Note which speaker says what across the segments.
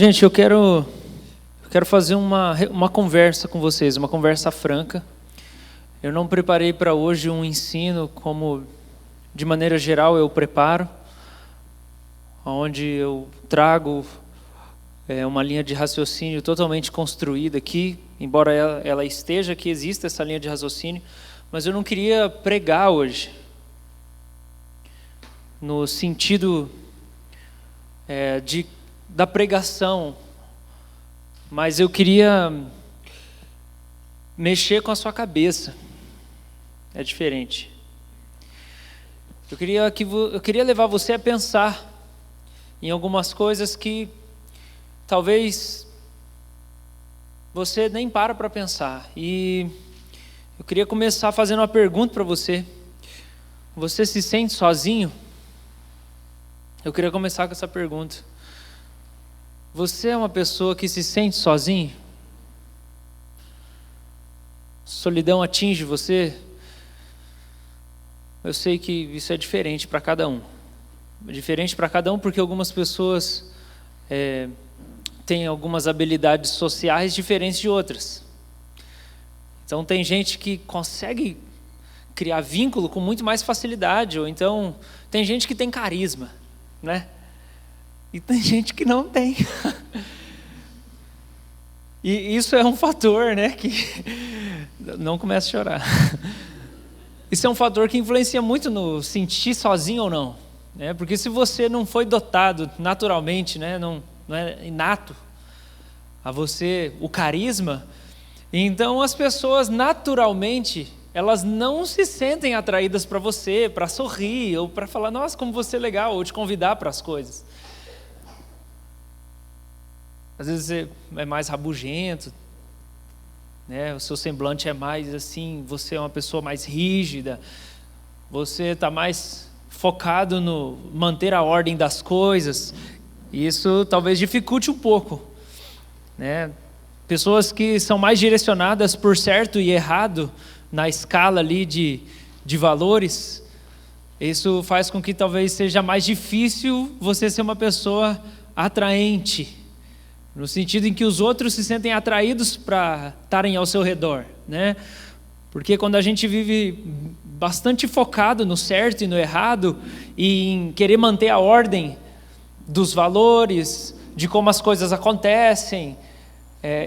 Speaker 1: Gente, eu quero fazer uma conversa com vocês, uma conversa franca. Eu não preparei para hoje um ensino como, de maneira geral, eu preparo, onde eu trago uma linha de raciocínio totalmente construída aqui, embora ela esteja aqui, exista essa linha de raciocínio, mas eu não queria pregar hoje, no sentido da pregação, mas eu queria mexer com a sua cabeça. É diferente. Eu queria levar você a pensar em algumas coisas que talvez você nem para pensar. E eu queria começar fazendo uma pergunta para você. Você se sente sozinho? Eu queria começar com essa pergunta. Você é uma pessoa que se sente sozinho? Solidão atinge você? Eu sei que isso é diferente para cada um. É diferente para cada um porque algumas pessoas têm algumas habilidades sociais diferentes de outras. Então tem gente que consegue criar vínculo com muito mais facilidade, ou então tem gente que tem carisma, né? E tem gente que não tem. E isso é um fator, né? Que não comece a chorar. Isso é um fator que influencia muito no sentir sozinho ou não, né? Porque se você não foi dotado naturalmente, né? Não é inato a você o carisma, então as pessoas naturalmente elas não se sentem atraídas para você, para sorrir ou para falar, nossa, como você é legal, ou te convidar para as coisas. Às vezes você é mais rabugento, né? O seu semblante é mais assim, você é uma pessoa mais rígida, você está mais focado no manter a ordem das coisas, e isso talvez dificulte um pouco, né? Pessoas que são mais direcionadas por certo e errado na escala ali de valores, isso faz com que talvez seja mais difícil você ser uma pessoa atraente, no sentido em que os outros se sentem atraídos para estarem ao seu redor, né? Porque quando a gente vive bastante focado no certo e no errado, e em querer manter a ordem dos valores, de como as coisas acontecem,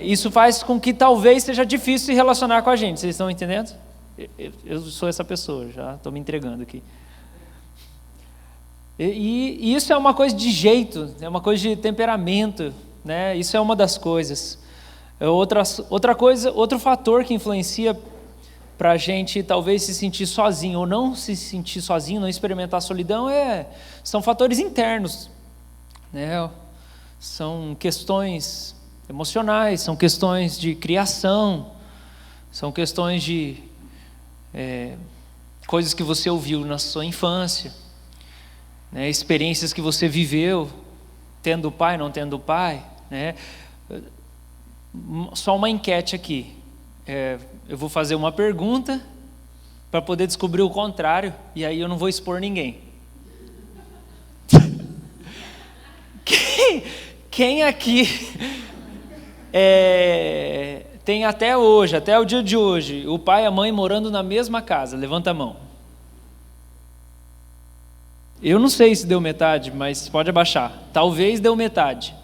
Speaker 1: isso faz com que talvez seja difícil se relacionar com a gente. Vocês estão entendendo? Eu sou essa pessoa, já estou me entregando aqui. E isso é uma coisa de jeito, é uma coisa de temperamento, né? Isso é uma das coisas. Outra coisa, outro fator que influencia para a gente talvez se sentir sozinho ou não se sentir sozinho, não experimentar a solidão, são fatores internos, né? São questões emocionais, são questões de criação, são questões de coisas que você ouviu na sua infância, né? Experiências que você viveu, tendo pai, não tendo pai, né? Só uma enquete aqui. Eu vou fazer uma pergunta para poder descobrir o contrário, e aí eu não vou expor ninguém. Quem aqui tem até hoje, até o dia de hoje, o pai e a mãe morando na mesma casa? Levanta a mão. Eu não sei se deu metade, mas pode abaixar. Talvez deu metade.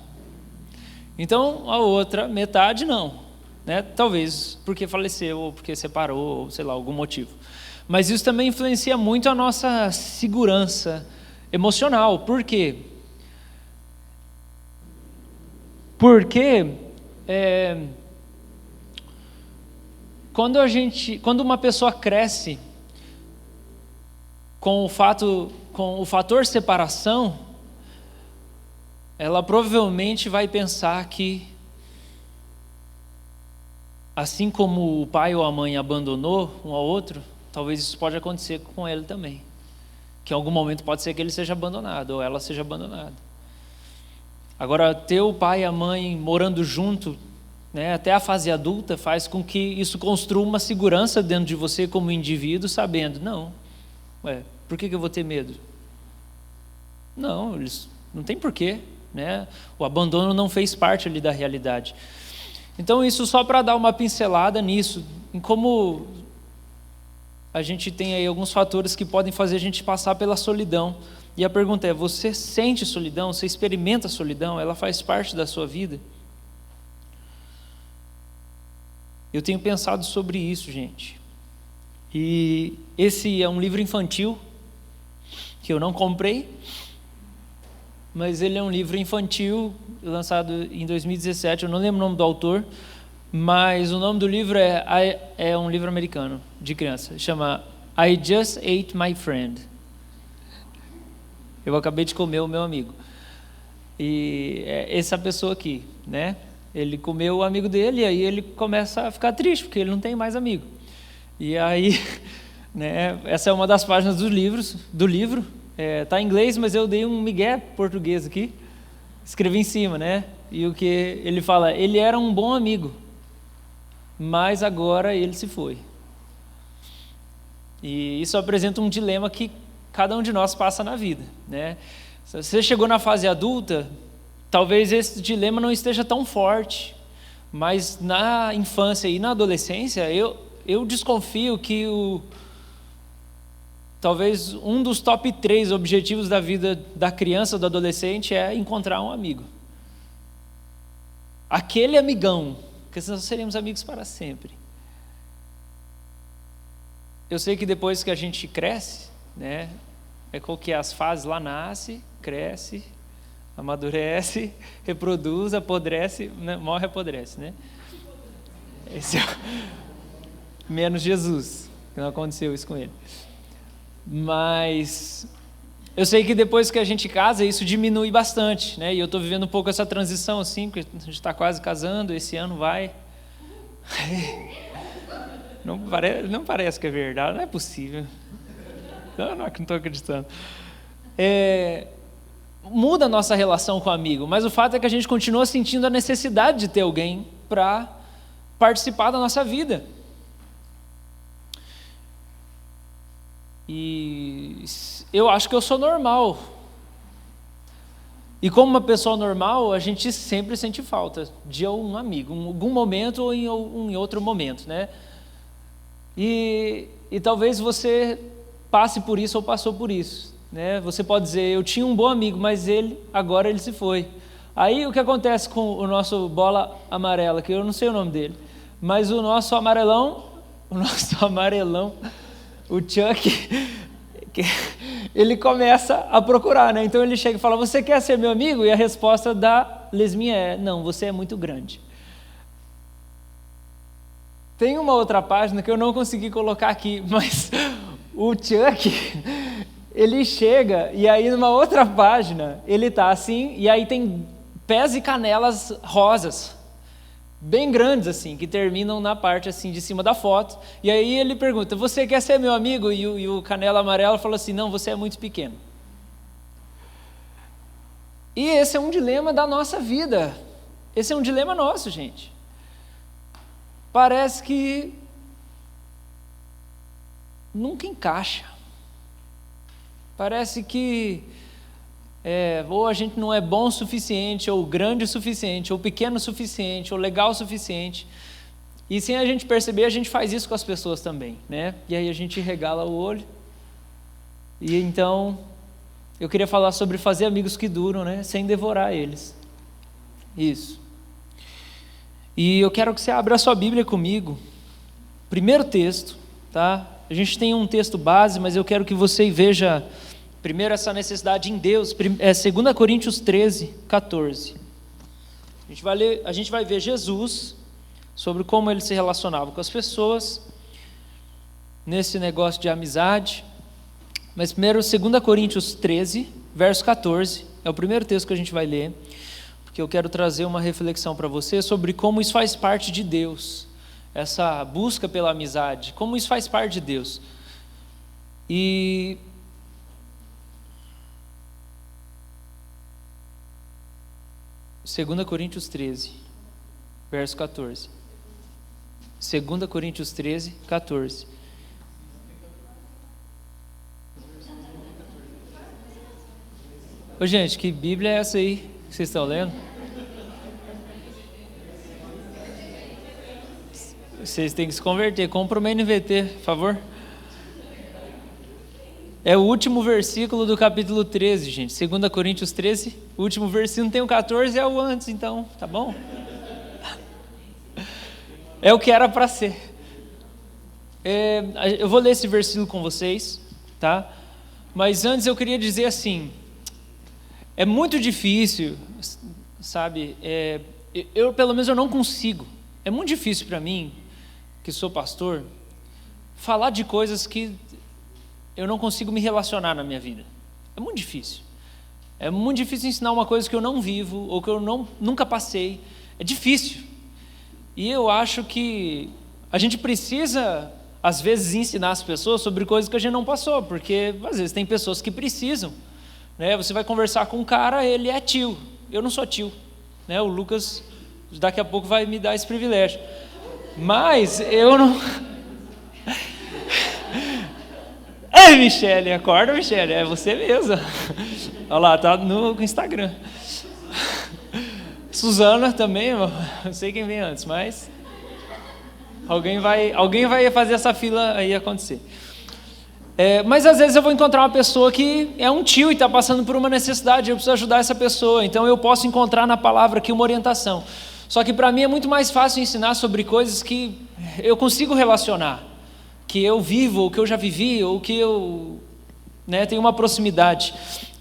Speaker 1: Então, a outra metade não, né? Talvez porque faleceu, ou porque separou, ou sei lá, algum motivo. Mas isso também influencia muito a nossa segurança emocional. Por quê? Porque quando uma pessoa cresce com o fator separação, ela provavelmente vai pensar que, assim como o pai ou a mãe abandonou um ao outro, talvez isso pode acontecer com ele também. Que em algum momento pode ser que ele seja abandonado ou ela seja abandonada. Agora, ter o pai e a mãe morando junto, né, até a fase adulta, faz com que isso construa uma segurança dentro de você como indivíduo, sabendo, por que eu vou ter medo? Não, eles não tem porquê. né? O abandono não fez parte ali da realidade. Então, isso só para dar uma pincelada nisso, em como a gente tem aí alguns fatores que podem fazer a gente passar pela solidão. E a pergunta é, você sente solidão? Você experimenta solidão? Ela faz parte da sua vida? Eu tenho pensado sobre isso, gente. E esse é um livro infantil, que eu não comprei, mas ele é um livro infantil, lançado em 2017, eu não lembro o nome do autor, mas o nome do livro é um livro americano, de criança, chama I Just Ate My Friend. Eu acabei de comer o meu amigo. E é essa pessoa aqui, né? Ele comeu o amigo dele e aí ele começa a ficar triste, porque ele não tem mais amigo. E aí, né, essa é uma das páginas do livro. Tá em inglês, mas eu dei um migué português aqui, escrevi em cima, né? E o que ele fala, ele era um bom amigo, mas agora ele se foi. E isso apresenta um dilema que cada um de nós passa na vida, né? Se você chegou na fase adulta, talvez esse dilema não esteja tão forte, mas na infância e na adolescência, eu desconfio que talvez um dos top 3 objetivos da vida da criança ou do adolescente é encontrar um amigo. Aquele amigão, porque senão seríamos amigos para sempre. Eu sei que depois que a gente cresce, né, é qual que é as fases lá, nasce, cresce, amadurece, reproduz, apodrece, né, morre, apodrece, né? Esse menos Jesus, que não aconteceu isso com ele. Mas eu sei que depois que a gente casa, isso diminui bastante, né? E eu estou vivendo um pouco essa transição assim, porque a gente está quase casando, esse ano vai. Não parece que é verdade, não é possível. Não estou acreditando. Muda a nossa relação com o amigo, mas o fato é que a gente continua sentindo a necessidade de ter alguém para participar da nossa vida. E eu acho que eu sou normal. E como uma pessoa normal, a gente sempre sente falta de um amigo, em algum momento ou em outro momento, né? E talvez você passe por isso ou passou por isso, né? Você pode dizer, eu tinha um bom amigo, mas agora ele se foi. Aí o que acontece com o nosso bola amarela, que eu não sei o nome dele, mas o nosso amarelão, o Chuck, ele começa a procurar, né? Então ele chega e fala, você quer ser meu amigo? E a resposta da lesminha é, não, você é muito grande. Tem uma outra página que eu não consegui colocar aqui, mas o Chuck, ele chega e aí numa outra página, ele tá assim, e aí tem pés e canelas rosas, bem grandes assim, que terminam na parte assim de cima da foto. E aí ele pergunta, você quer ser meu amigo? E o canela amarela fala assim, não, você é muito pequeno. E esse é um dilema da nossa vida. Esse é um dilema nosso, gente. Parece que nunca encaixa. Parece que ou a gente não é bom o suficiente, ou grande o suficiente, ou pequeno o suficiente, ou legal o suficiente. E sem a gente perceber, a gente faz isso com as pessoas também, né? E aí a gente regala o olho. E então, eu queria falar sobre fazer amigos que duram, né? Sem devorar eles. Isso. E eu quero que você abra a sua Bíblia comigo. Primeiro texto, tá? A gente tem um texto base, mas eu quero que você veja primeiro essa necessidade em Deus. 2 Coríntios 13, 14. A gente vai ver Jesus, sobre como ele se relacionava com as pessoas, nesse negócio de amizade. Mas primeiro, 2 Coríntios 13, verso 14, é o primeiro texto que a gente vai ler, porque eu quero trazer uma reflexão para você sobre como isso faz parte de Deus, essa busca pela amizade, como isso faz parte de Deus. E Segunda Coríntios 13, verso 14. 2 Coríntios 13, 14. Ô, gente, que Bíblia é essa aí? Vocês estão lendo? Vocês têm que se converter. Compra uma NVT, por favor. É o último versículo do capítulo 13, gente. 2 Coríntios 13, o último versículo, não tem o 14, é o antes, então, tá bom? É o que era para ser. Eu vou ler esse versículo com vocês, tá? Mas antes eu queria dizer assim, é muito difícil, sabe? Eu pelo menos eu não consigo. É muito difícil para mim, que sou pastor, falar de coisas que eu não consigo me relacionar na minha vida. É muito difícil. É muito difícil ensinar uma coisa que eu não vivo ou que eu nunca passei. É difícil. E eu acho que a gente precisa, às vezes, ensinar as pessoas sobre coisas que a gente não passou, porque às vezes tem pessoas que precisam. Né? Você vai conversar com um cara, ele é tio. Eu não sou tio. Né? O Lucas daqui a pouco vai me dar esse privilégio. Mas eu não... Ei, Michele, acorda, Michele, é você mesma. Olha lá, tá no Instagram. Suzana também, não sei quem vem antes, mas alguém vai fazer essa fila aí acontecer. Mas às vezes eu vou encontrar uma pessoa que é um tio e está passando por uma necessidade, eu preciso ajudar essa pessoa, então eu posso encontrar na palavra aqui uma orientação. Só que para mim é muito mais fácil ensinar sobre coisas que eu consigo relacionar, que eu vivo, ou que eu já vivi, ou que eu tenho uma proximidade.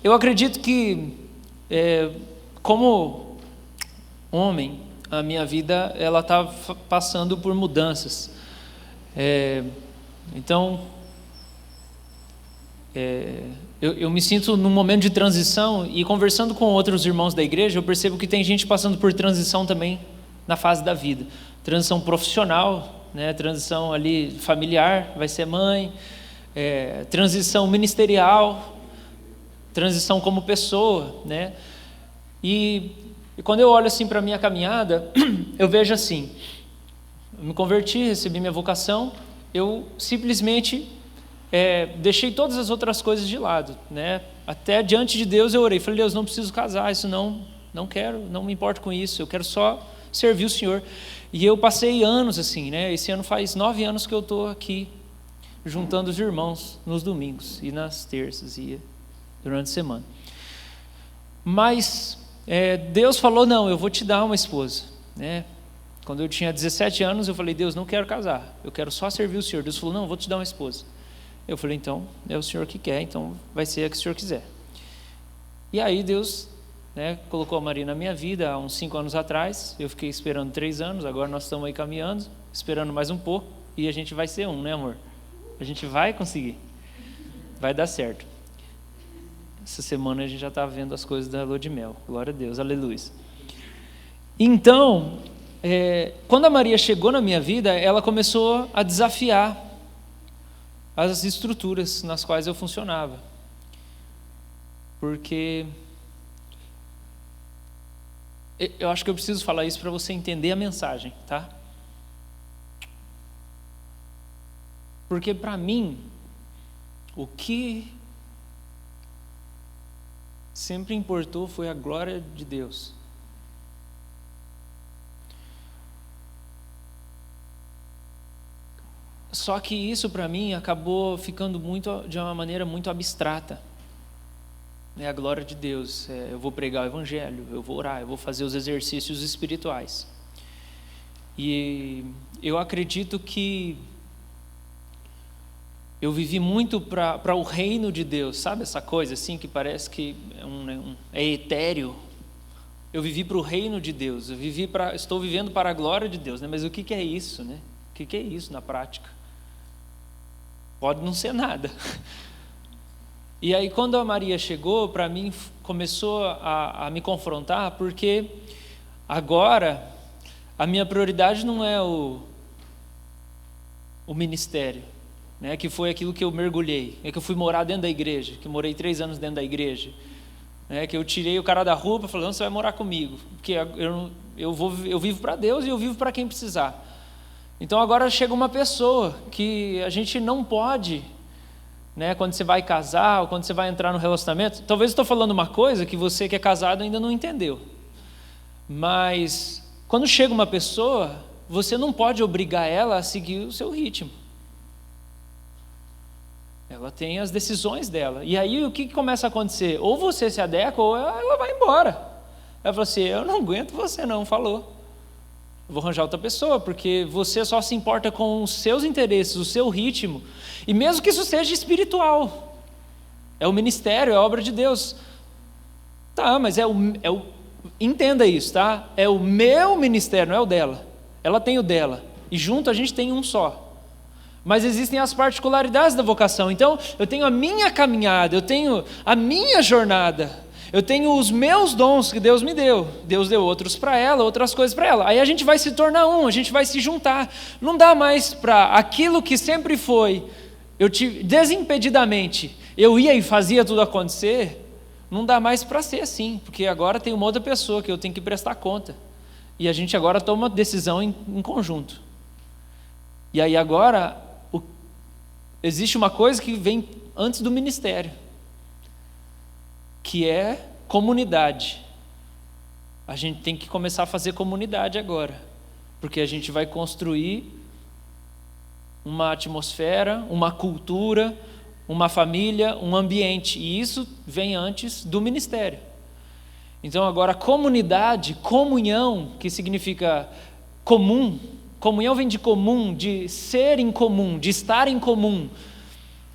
Speaker 1: Eu acredito que, como homem, a minha vida ela está passando por mudanças. Então, eu me sinto num momento de transição, e conversando com outros irmãos da igreja, eu percebo que tem gente passando por transição também na fase da vida. Transição profissional, transição ali familiar, vai ser mãe, transição ministerial, transição como pessoa, né? E quando eu olho assim para a minha caminhada, eu vejo assim, eu me converti, recebi minha vocação, eu simplesmente deixei todas as outras coisas de lado, né? Até diante de Deus eu orei, falei, Deus, não preciso casar, isso não quero, não me importo com isso, eu quero só servir o Senhor. E eu passei anos assim, né? Esse ano faz 9 anos que eu estou aqui, juntando os irmãos nos domingos e nas terças e durante a semana. Mas Deus falou, não, eu vou te dar uma esposa, né? Quando eu tinha 17 anos, eu falei, Deus, não quero casar, eu quero só servir o Senhor. Deus falou, não, eu vou te dar uma esposa. Eu falei, então, é o Senhor que quer, então vai ser a que o Senhor quiser. E aí Deus colocou a Maria na minha vida há uns 5 anos atrás, eu fiquei esperando 3 anos, agora nós estamos aí caminhando, esperando mais um pouco, e a gente vai ser um, né, amor? A gente vai conseguir, vai dar certo. Essa semana a gente já está vendo as coisas da lua de mel, glória a Deus, aleluia. Então, quando a Maria chegou na minha vida, ela começou a desafiar as estruturas nas quais eu funcionava, porque eu acho que eu preciso falar isso para você entender a mensagem, tá? Porque para mim, o que sempre importou foi a glória de Deus. Só que isso para mim acabou ficando de uma maneira muito abstrata. A glória de Deus, eu vou pregar o evangelho, eu vou orar, eu vou fazer os exercícios espirituais. E eu acredito que eu vivi muito para o reino de Deus, sabe essa coisa assim que parece que é etéreo? Eu vivi para o reino de Deus, estou vivendo para a glória de Deus, né? Mas o que é isso, né? O que é isso na prática? Pode não ser nada. E aí quando a Maria chegou, para mim começou a me confrontar, porque agora a minha prioridade não é o ministério, né, que foi aquilo que eu mergulhei, que eu fui morar dentro da igreja, que morei 3 anos dentro da igreja, né, que eu tirei o cara da rua e falei, não, você vai morar comigo, porque eu vivo para Deus e eu vivo para quem precisar. Então agora chega uma pessoa que a gente não pode né? Quando você vai casar ou quando você vai entrar no relacionamento. Talvez eu estou falando uma coisa que você que é casado ainda não entendeu. Mas quando chega uma pessoa, você não pode obrigar ela a seguir o seu ritmo. Ela tem as decisões dela. E aí o que começa a acontecer? Ou você se adequa ou ela vai embora. Ela fala assim, eu não aguento você não, falou. Eu vou arranjar outra pessoa, porque você só se importa com os seus interesses, o seu ritmo. E mesmo que isso seja espiritual. É o ministério, é a obra de Deus. Tá, mas entenda isso, tá? É o meu ministério, não é o dela. Ela tem o dela. E junto a gente tem um só. Mas existem as particularidades da vocação. Então, eu tenho a minha caminhada, eu tenho a minha jornada, eu tenho os meus dons que Deus me deu. Deus deu outros para ela, outras coisas para ela. Aí a gente vai se tornar um, a gente vai se juntar. Não dá mais para aquilo que sempre foi, desimpedidamente, eu ia e fazia tudo acontecer, não dá mais para ser assim, porque agora tem uma outra pessoa que eu tenho que prestar conta. E a gente agora toma decisão em conjunto. E aí agora... existe uma coisa que vem antes do ministério, que é comunidade. A gente tem que começar a fazer comunidade agora, porque a gente vai construir uma atmosfera, uma cultura, uma família, um ambiente, e isso vem antes do ministério. Então agora comunidade, comunhão, que significa comum. Comunhão vem de comum, de ser em comum, de estar em comum,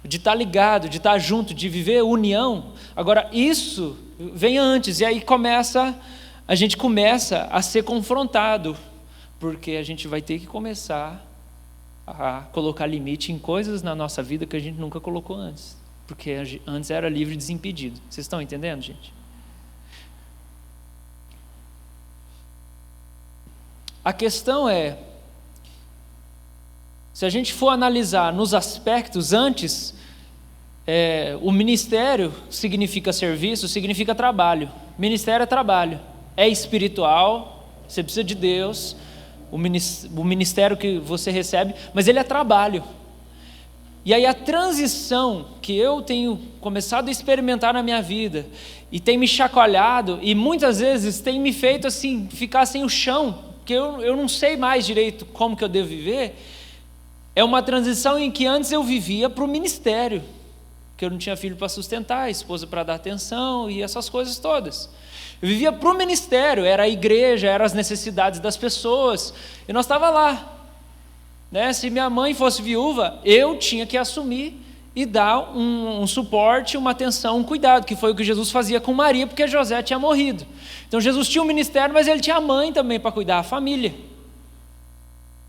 Speaker 1: de estar ligado, de estar junto, de viver união. Agora isso vem antes, e aí a gente começa a ser confrontado, porque a gente vai ter que começar a colocar limite em coisas na nossa vida que a gente nunca colocou antes, porque antes era livre e desimpedido. Vocês estão entendendo, gente? A questão é, se a gente for analisar nos aspectos antes, o ministério significa serviço, significa trabalho. Ministério é trabalho, é espiritual, você precisa de Deus, o ministério que você recebe, mas ele é trabalho. E aí a transição que eu tenho começado a experimentar na minha vida, e tem me chacoalhado, e muitas vezes tem me feito assim, ficar sem o chão, porque eu não sei mais direito como que eu devo viver. É uma transição em que antes eu vivia para o ministério, que eu não tinha filho para sustentar, esposa para dar atenção e essas coisas todas. Eu vivia para o ministério, era a igreja, eram as necessidades das pessoas, e nós estávamos lá. Né? Se minha mãe fosse viúva, eu tinha que assumir e dar um suporte, uma atenção, um cuidado, que foi o que Jesus fazia com Maria, porque José tinha morrido. Então Jesus tinha um ministério, mas ele tinha a mãe também para cuidar, a família.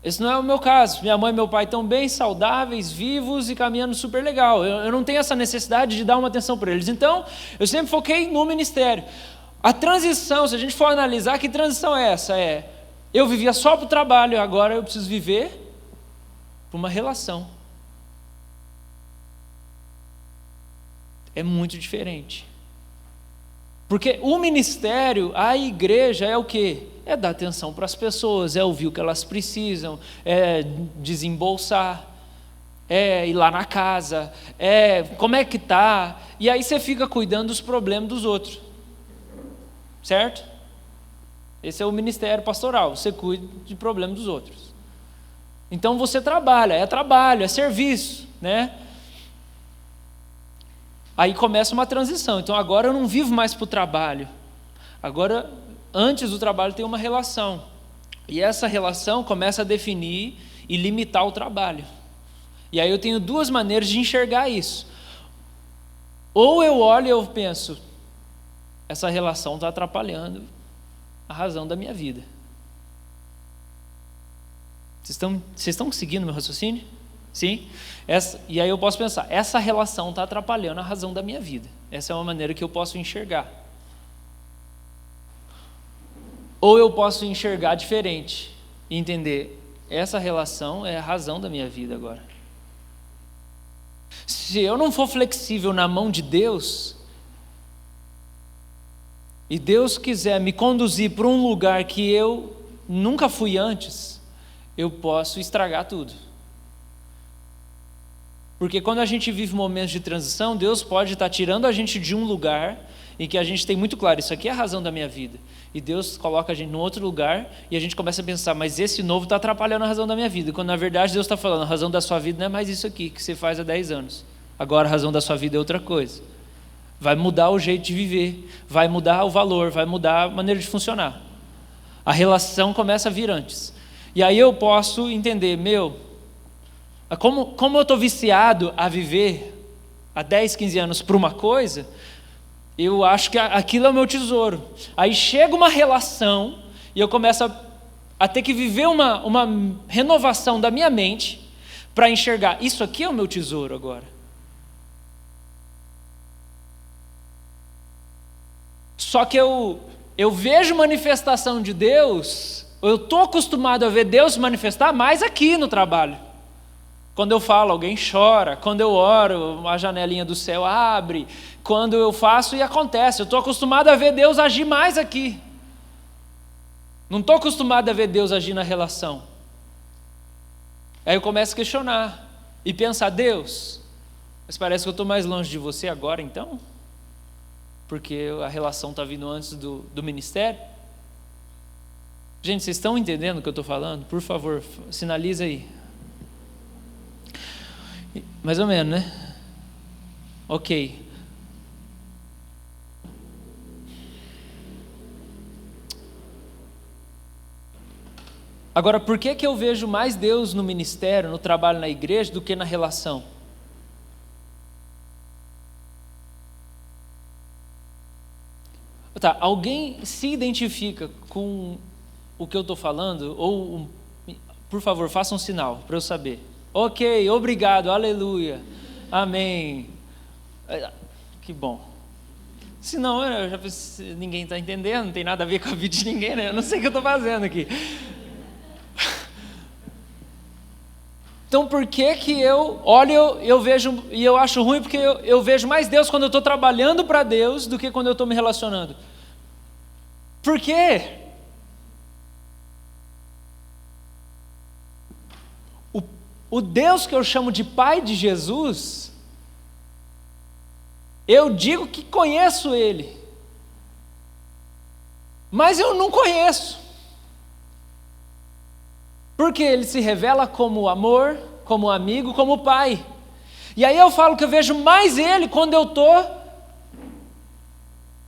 Speaker 1: Esse não é o meu caso. Minha mãe e meu pai estão bem, saudáveis, vivos e caminhando super legal. Eu não tenho essa necessidade de dar uma atenção para eles. Então, eu sempre foquei no ministério. A transição, se a gente for analisar, que transição é essa? Eu vivia só para o trabalho, agora eu preciso viver para uma relação. É muito diferente. Porque o ministério, a igreja é o quê? É dar atenção para as pessoas, é ouvir o que elas precisam, é desembolsar, é ir lá na casa, como é que está, e aí você fica cuidando dos problemas dos outros, certo? Esse é o ministério pastoral, você cuida de problemas dos outros. Então você trabalho, é serviço, né? Aí começa uma transição. Então agora eu não vivo mais para o trabalho. Agora, antes do trabalho tem uma relação. E essa relação começa a definir e limitar o trabalho. E aí eu tenho duas maneiras de enxergar isso. Ou eu olho e eu penso, essa relação está atrapalhando a razão da minha vida. Vocês estão seguindo meu raciocínio? Sim? E aí eu posso pensar, essa relação está atrapalhando a razão da minha vida. Essa é uma maneira que eu posso enxergar. Ou eu posso enxergar diferente e entender, essa relação é a razão da minha vida agora. Se eu não for flexível na mão de Deus, e Deus quiser me conduzir para um lugar que eu nunca fui antes, eu posso estragar tudo. Porque quando a gente vive momentos de transição, Deus pode estar tirando a gente de um lugar em que a gente tem muito claro, isso aqui é a razão da minha vida. E Deus coloca a gente em outro lugar e a gente começa a pensar, mas esse novo está atrapalhando a razão da minha vida. Quando na verdade Deus está falando, a razão da sua vida não é mais isso aqui que você faz há 10 anos. Agora a razão da sua vida é outra coisa. Vai mudar o jeito de viver, vai mudar o valor, vai mudar a maneira de funcionar. A relação começa a vir antes. E aí eu posso entender, como eu estou viciado a viver há 10, 15 anos por uma coisa, eu acho que aquilo é o meu tesouro. Aí chega uma relação e eu começo a ter que viver uma renovação da minha mente para enxergar, isso aqui é o meu tesouro agora. Só que eu vejo manifestação de Deus, eu estou acostumado a ver Deus se manifestar mais aqui no trabalho. Quando eu falo, alguém chora. Quando eu oro, a janelinha do céu abre. Quando eu faço, e acontece. Eu estou acostumado a ver Deus agir mais aqui. Não estou acostumado a ver Deus agir na relação. Aí eu começo a questionar e pensar, Deus, mas parece que eu estou mais longe de você agora então? Porque a relação está vindo antes do ministério? Gente, vocês estão entendendo o que eu estou falando? Por favor, sinaliza aí. Mais ou menos, né? Ok. Agora, por que eu vejo mais Deus no ministério, no trabalho na igreja, do que na relação? Tá, alguém se identifica com o que eu estou falando? Ou, por favor, faça um sinal para eu saber. Ok, obrigado, aleluia, amém. Que bom. Senão, ninguém está entendendo, não tem nada a ver com a vida de ninguém, né? Eu não sei o que eu estou fazendo aqui. Então, por que eu olho, eu vejo, e eu acho ruim, porque eu vejo mais Deus quando eu estou trabalhando para Deus do que quando eu estou me relacionando? Por quê? O Deus que eu chamo de Pai de Jesus, eu digo que conheço Ele, mas eu não conheço, porque Ele se revela como amor, como amigo, como Pai. E aí eu falo que eu vejo mais Ele quando eu estou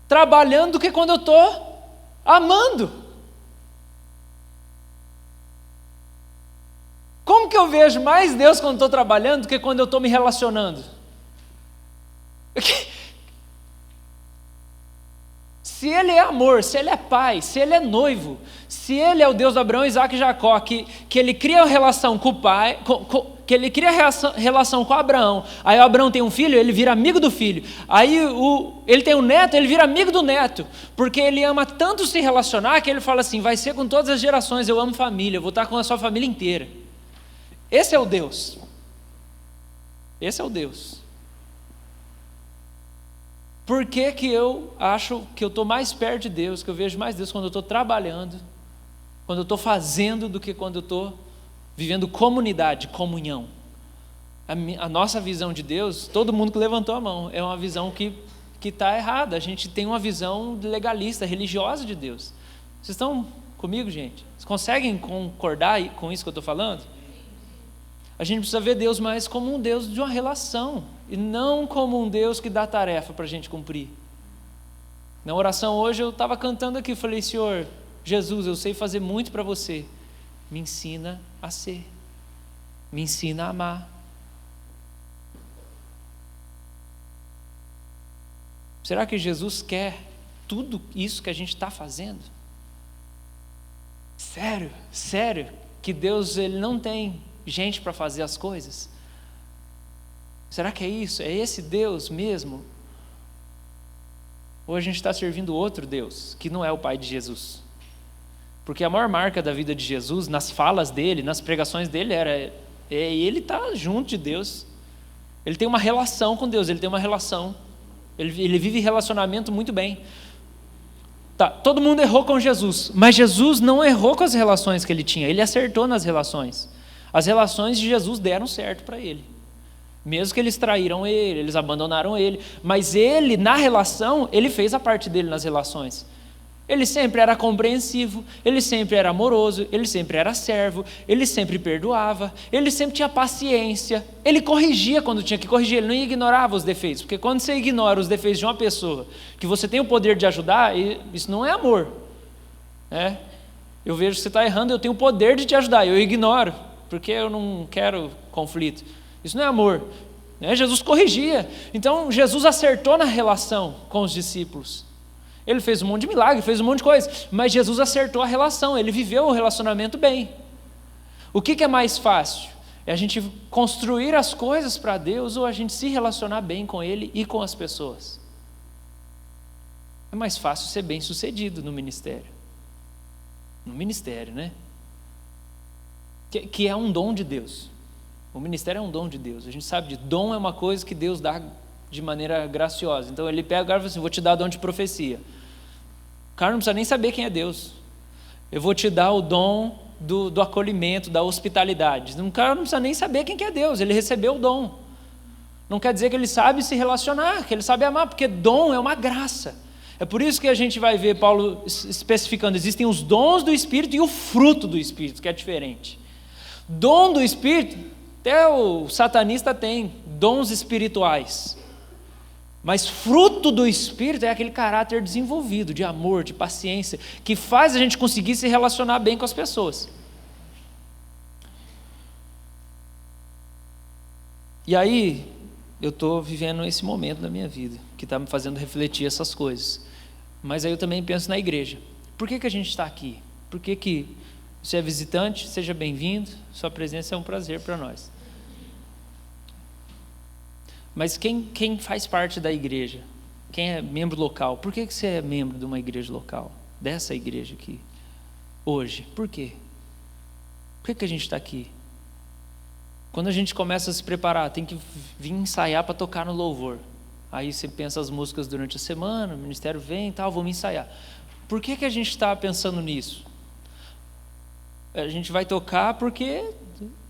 Speaker 1: trabalhando do que quando eu estou amando. Como que eu vejo mais Deus quando estou trabalhando do que quando eu estou me relacionando? Se Ele é amor, se Ele é pai, se Ele é noivo, se Ele é o Deus de Abraão, Isaac e Jacó, que Ele cria a relação com o pai, que Ele cria a relação com Abraão, aí o Abraão tem um filho, ele vira amigo do filho, aí ele tem um neto, ele vira amigo do neto, porque ele ama tanto se relacionar, que ele fala assim, vai ser com todas as gerações, eu amo família, eu vou estar com a sua família inteira. Esse é o Deus. Esse é o Deus. Por que eu acho que eu estou mais perto de Deus, que eu vejo mais Deus quando eu estou trabalhando, quando eu estou fazendo, do que quando eu estou vivendo comunidade, comunhão? A nossa visão de Deus, todo mundo que levantou a mão, é uma visão que está errada. A gente tem uma visão legalista, religiosa de Deus. Vocês estão comigo, gente? Vocês conseguem concordar com isso que eu estou falando? A gente precisa ver Deus mais como um Deus de uma relação, e não como um Deus que dá tarefa para a gente cumprir. Na oração hoje eu estava cantando aqui, falei, Senhor, Jesus, eu sei fazer muito para você, me ensina a ser, me ensina a amar. Será que Jesus quer tudo isso que a gente está fazendo? Sério, que Deus ele não tem gente para fazer as coisas? Será que é isso? É esse Deus mesmo? Ou a gente está servindo outro Deus, que não é o Pai de Jesus? Porque a maior marca da vida de Jesus, nas falas dele, nas pregações dele, ele está junto de Deus. Ele tem uma relação com Deus, ele tem uma relação. Ele vive relacionamento muito bem. Tá, todo mundo errou com Jesus, mas Jesus não errou com as relações que ele tinha, ele acertou nas relações. As relações de Jesus deram certo para ele. Mesmo que eles traíram ele, eles abandonaram ele, mas ele, na relação, ele fez a parte dele nas relações. Ele sempre era compreensivo, ele sempre era amoroso, ele sempre era servo, ele sempre perdoava, ele sempre tinha paciência, ele corrigia quando tinha que corrigir, ele não ignorava os defeitos, porque quando você ignora os defeitos de uma pessoa, que você tem o poder de ajudar, isso não é amor, né? Eu vejo que você está errando, eu tenho o poder de te ajudar, eu ignoro, porque eu não quero conflito. Isso não é amor, né? Jesus corrigia, então Jesus acertou na relação com os discípulos. Ele fez um monte de milagre, fez um monte de coisa, mas Jesus acertou a relação, ele viveu o relacionamento bem. O que é mais fácil? É a gente construir as coisas para Deus ou a gente se relacionar bem com Ele e com as pessoas? É mais fácil ser bem sucedido no ministério. No ministério, né? Que é um dom de Deus. O ministério é um dom de Deus. A gente sabe de dom é uma coisa que Deus dá de maneira graciosa. Então ele pega o cara e fala assim, vou te dar dom de profecia. O cara não precisa nem saber quem é Deus. Eu vou te dar o dom do acolhimento, da hospitalidade. O cara não precisa nem saber quem que é Deus, ele recebeu o dom. Não quer dizer que ele sabe se relacionar, que ele sabe amar, porque dom é uma graça. É por isso que a gente vai ver Paulo especificando, existem os dons do Espírito e o fruto do Espírito, que é diferente. Dom do Espírito, até o satanista tem dons espirituais. Mas fruto do Espírito é aquele caráter desenvolvido, de amor, de paciência, que faz a gente conseguir se relacionar bem com as pessoas. E aí, eu estou vivendo esse momento da minha vida, que está me fazendo refletir essas coisas. Mas aí eu também penso na igreja. Por que a gente está aqui? Por que você é visitante? Seja bem-vindo, sua presença é um prazer para nós. Mas quem faz parte da igreja? Quem é membro local? Por que você é membro de uma igreja local? Dessa igreja aqui? Hoje? Por quê? Por que a gente está aqui? Quando a gente começa a se preparar, tem que vir ensaiar para tocar no louvor. Aí você pensa as músicas durante a semana, o ministério vem e tal, vamos ensaiar. Por que a gente está pensando nisso? A gente vai tocar porque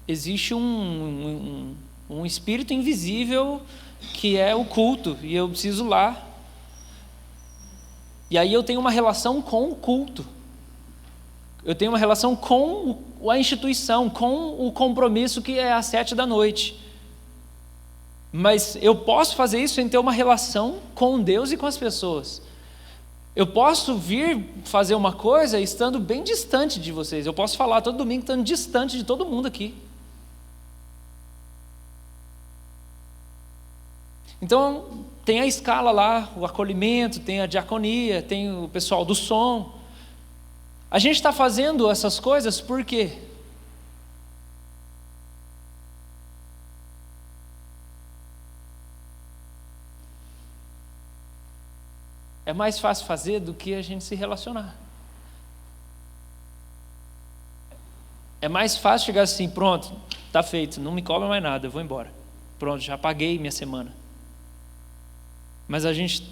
Speaker 1: existe um espírito invisível que é o culto, e eu preciso lá. E aí eu tenho uma relação com o culto. Eu tenho uma relação com a instituição, com o compromisso que é às 19h. Mas eu posso fazer isso sem ter uma relação com Deus e com as pessoas. Eu posso vir fazer uma coisa estando bem distante de vocês. Eu posso falar todo domingo estando distante de todo mundo aqui. Então, tem a escala lá, o acolhimento, tem a diaconia, tem o pessoal do som. A gente está fazendo essas coisas por quê? É mais fácil fazer do que a gente se relacionar. É mais fácil chegar assim, pronto, está feito, não me cobra mais nada, eu vou embora. Pronto, já paguei minha semana. Mas a gente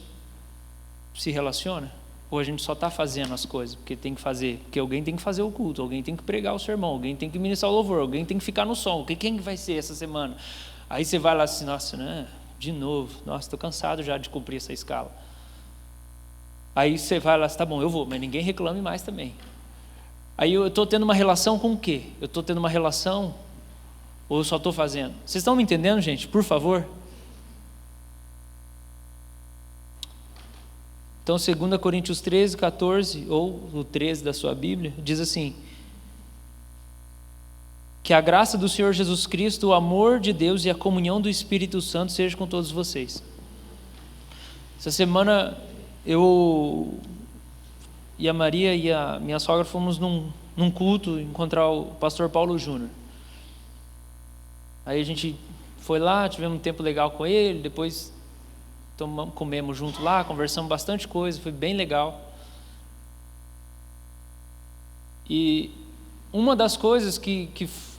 Speaker 1: se relaciona? Ou a gente só está fazendo as coisas porque tem que fazer? Porque alguém tem que fazer o culto, alguém tem que pregar o sermão, alguém tem que ministrar o louvor, alguém tem que ficar no som. Quem vai ser essa semana? Aí você vai lá assim, nossa, né? De novo, nossa, estou cansado já de cumprir essa escala. Aí você vai lá, tá bom, eu vou, mas ninguém reclame mais também. Aí eu estou tendo uma relação com o quê? Eu estou tendo uma relação ou eu só estou fazendo? Vocês estão me entendendo, gente? Por favor. Então, 2 Coríntios 13, 14, ou o 13 da sua Bíblia, diz assim: que a graça do Senhor Jesus Cristo, o amor de Deus e a comunhão do Espírito Santo seja com todos vocês. Essa semana, eu e a Maria e a minha sogra fomos num culto encontrar o pastor Paulo Júnior. Aí a gente foi lá, tivemos um tempo legal com ele, depois comemos junto lá, conversamos bastante coisa, foi bem legal. E uma das coisas que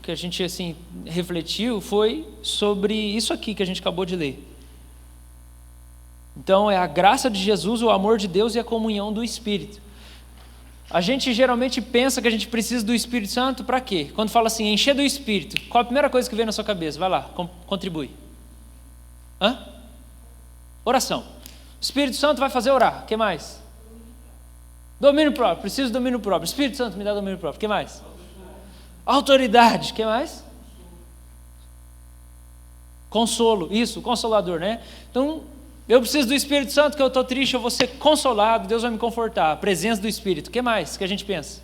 Speaker 1: a gente assim refletiu foi sobre isso aqui que a gente acabou de ler. Então é a graça de Jesus, o amor de Deus e a comunhão do Espírito. A gente geralmente pensa que a gente precisa do Espírito Santo para quê? Quando fala assim, encher do Espírito, qual a primeira coisa que vem na sua cabeça? Vai lá, contribui. Hã? Oração. O Espírito Santo vai fazer orar. O que mais? Domínio próprio. Preciso de domínio próprio. Espírito Santo me dá domínio próprio. O que mais? Autoridade. O que mais? Consolo. Isso, consolador, né? Então, eu preciso do Espírito Santo, que eu estou triste, eu vou ser consolado, Deus vai me confortar. A presença do Espírito. O que mais que a gente pensa?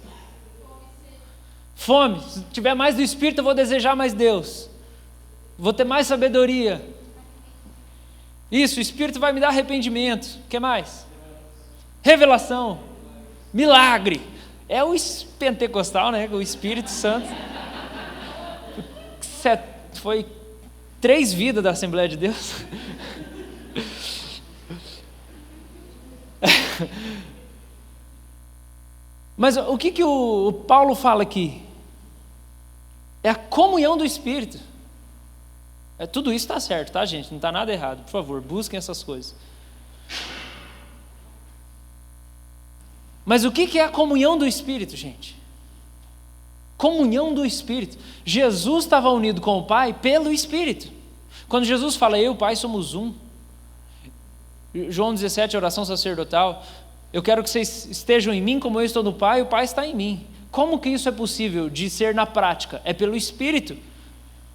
Speaker 1: Fome. Se tiver mais do Espírito, eu vou desejar mais Deus. Vou ter mais sabedoria. Isso, o Espírito vai me dar arrependimento. O que mais? Revelação. Milagre. É o pentecostal, né? O Espírito Santo. Foi 3 vidas da Assembleia de Deus. Mas o que o Paulo fala aqui? É a comunhão do Espírito. Tudo isso está certo, tá, gente? Não está nada errado. Por favor, busquem essas coisas. Mas o que é a comunhão do Espírito, gente? Comunhão do Espírito. Jesus estava unido com o Pai pelo Espírito. Quando Jesus fala, eu e o Pai somos um. João 17, oração sacerdotal. Eu quero que vocês estejam em mim como eu estou no Pai e o Pai está em mim. Como que isso é possível de ser na prática? É pelo Espírito.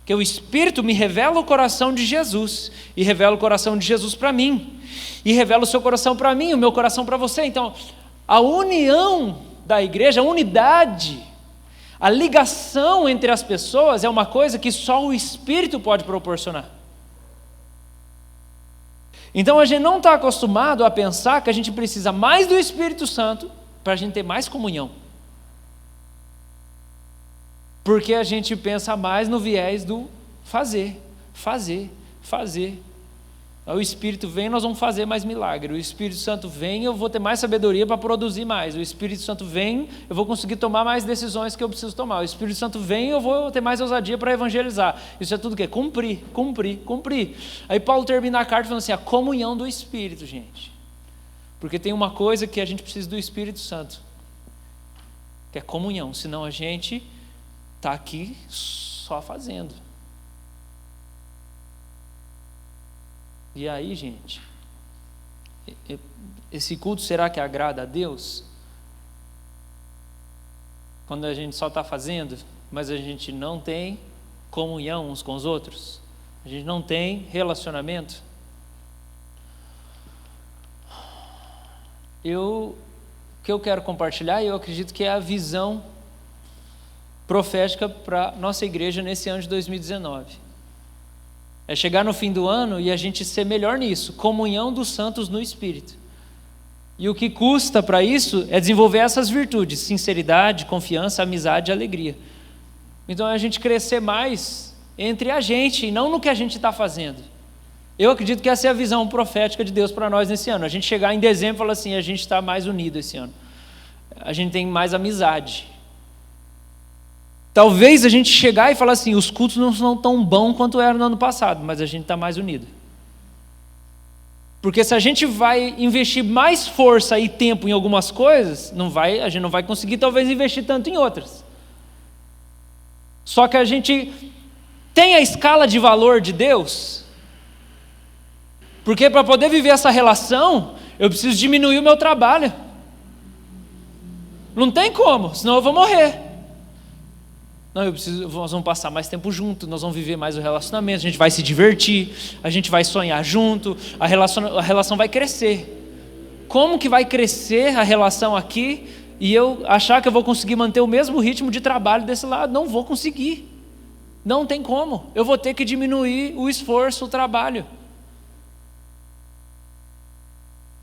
Speaker 1: Que o Espírito me revela o coração de Jesus, e revela o coração de Jesus para mim, e revela o seu coração para mim, o meu coração para você. Então, a união da igreja, a unidade, a ligação entre as pessoas é uma coisa que só o Espírito pode proporcionar. Então a gente não está acostumado a pensar que a gente precisa mais do Espírito Santo para a gente ter mais comunhão. Porque a gente pensa mais no viés do fazer. O Espírito vem, nós vamos fazer mais milagre. O Espírito Santo vem, eu vou ter mais sabedoria para produzir mais. O Espírito Santo vem, eu vou conseguir tomar mais decisões que eu preciso tomar. O Espírito Santo vem, eu vou ter mais ousadia para evangelizar. Isso é tudo o quê? Cumprir. Aí Paulo termina a carta falando assim, a comunhão do Espírito, gente. Porque tem uma coisa que a gente precisa do Espírito Santo, que é comunhão, senão a gente está aqui só fazendo. E aí, gente, esse culto será que agrada a Deus? Quando a gente só está fazendo, mas a gente não tem comunhão uns com os outros? A gente não tem relacionamento? O que eu quero compartilhar, eu acredito que é a visão profética para nossa igreja nesse ano de 2019. É chegar no fim do ano e a gente ser melhor nisso, comunhão dos santos no Espírito. E o que custa para isso é desenvolver essas virtudes, sinceridade, confiança, amizade e alegria. Então é a gente crescer mais entre a gente e não no que a gente está fazendo. Eu acredito que essa é a visão profética de Deus para nós nesse ano. A gente chegar em dezembro e falar assim, a gente está mais unido esse ano. A gente tem mais amizade. Talvez a gente chegar e falar assim, os cultos não são tão bons quanto eram no ano passado, mas a gente está mais unido. Porque se a gente vai investir mais força e tempo em algumas coisas, a gente não vai conseguir talvez investir tanto em outras. Só que a gente tem a escala de valor de Deus, porque para poder viver essa relação, eu preciso diminuir o meu trabalho. Não tem como, senão eu vou morrer. Não, nós vamos passar mais tempo junto, nós vamos viver mais o relacionamento, a gente vai se divertir, a gente vai sonhar junto, a relação vai crescer. Como que vai crescer a relação aqui e eu achar que eu vou conseguir manter o mesmo ritmo de trabalho desse lado? Não vou conseguir. Não tem como. Eu vou ter que diminuir o esforço, o trabalho.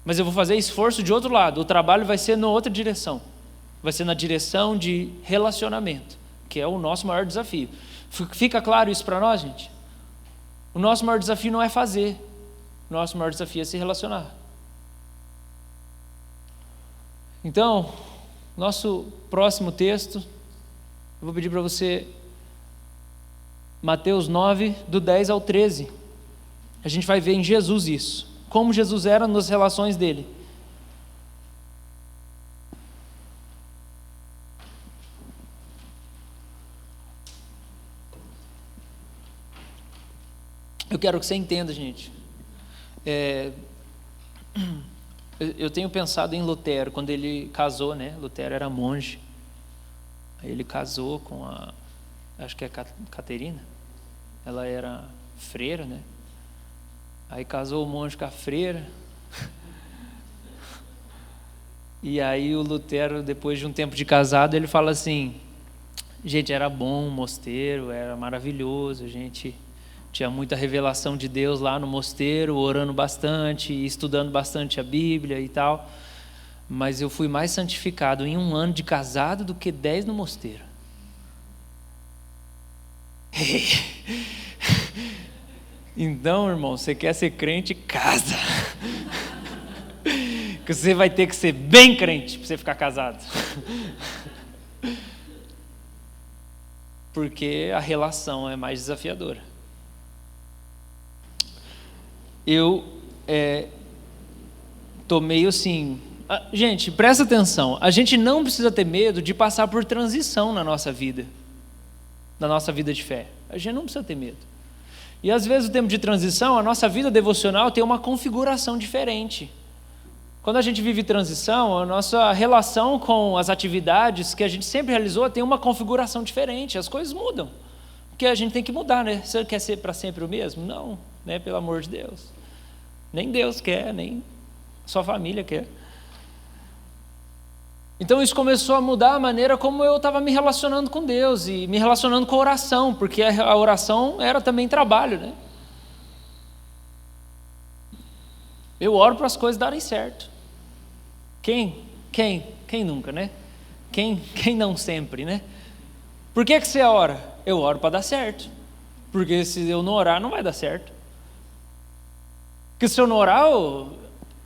Speaker 1: Mas eu vou fazer esforço de outro lado. O trabalho vai ser na outra direção. Vai ser na direção de relacionamento, que é o nosso maior desafio. Fica claro isso para nós, gente? O nosso maior desafio não é fazer. O nosso maior desafio é se relacionar. Então, nosso próximo texto, eu vou pedir para você, Mateus 9, do 10 ao 13. A gente vai ver em Jesus isso. Como Jesus era nas relações dele. Eu quero que você entenda, gente. Eu tenho pensado em Lutero, quando ele casou, né? Lutero era monge. Aí ele casou com acho que é Caterina. Ela era freira, né? Aí casou o monge com a freira. E aí o Lutero, depois de um tempo de casado, ele fala assim: gente, era bom o mosteiro, era maravilhoso, a gente tinha muita revelação de Deus lá no mosteiro, orando bastante, estudando bastante a Bíblia e tal, mas eu fui mais santificado em 1 ano de casado do que 10 no mosteiro. Então, irmão, você quer ser crente, casa. Que você vai ter que ser bem crente para você ficar casado. Porque a relação é mais desafiadora. Eu tô meio assim... Gente, presta atenção. A gente não precisa ter medo de passar por transição na nossa vida. Na nossa vida de fé. A gente não precisa ter medo. E às vezes o tempo de transição, a nossa vida devocional tem uma configuração diferente. Quando a gente vive transição, a nossa relação com as atividades que a gente sempre realizou tem uma configuração diferente, as coisas mudam. Porque a gente tem que mudar, né? Você quer ser para sempre o mesmo? Não, né? Pelo amor de Deus. Nem Deus quer, nem sua família quer. Então isso começou a mudar a maneira como eu estava me relacionando com Deus e me relacionando com a oração, porque a oração era também trabalho, né? Eu oro para as coisas darem certo. Quem nunca, né? Quem não sempre, né? Por que você ora? Eu oro para dar certo. Porque se eu não orar, não vai dar certo. Porque se eu não orar,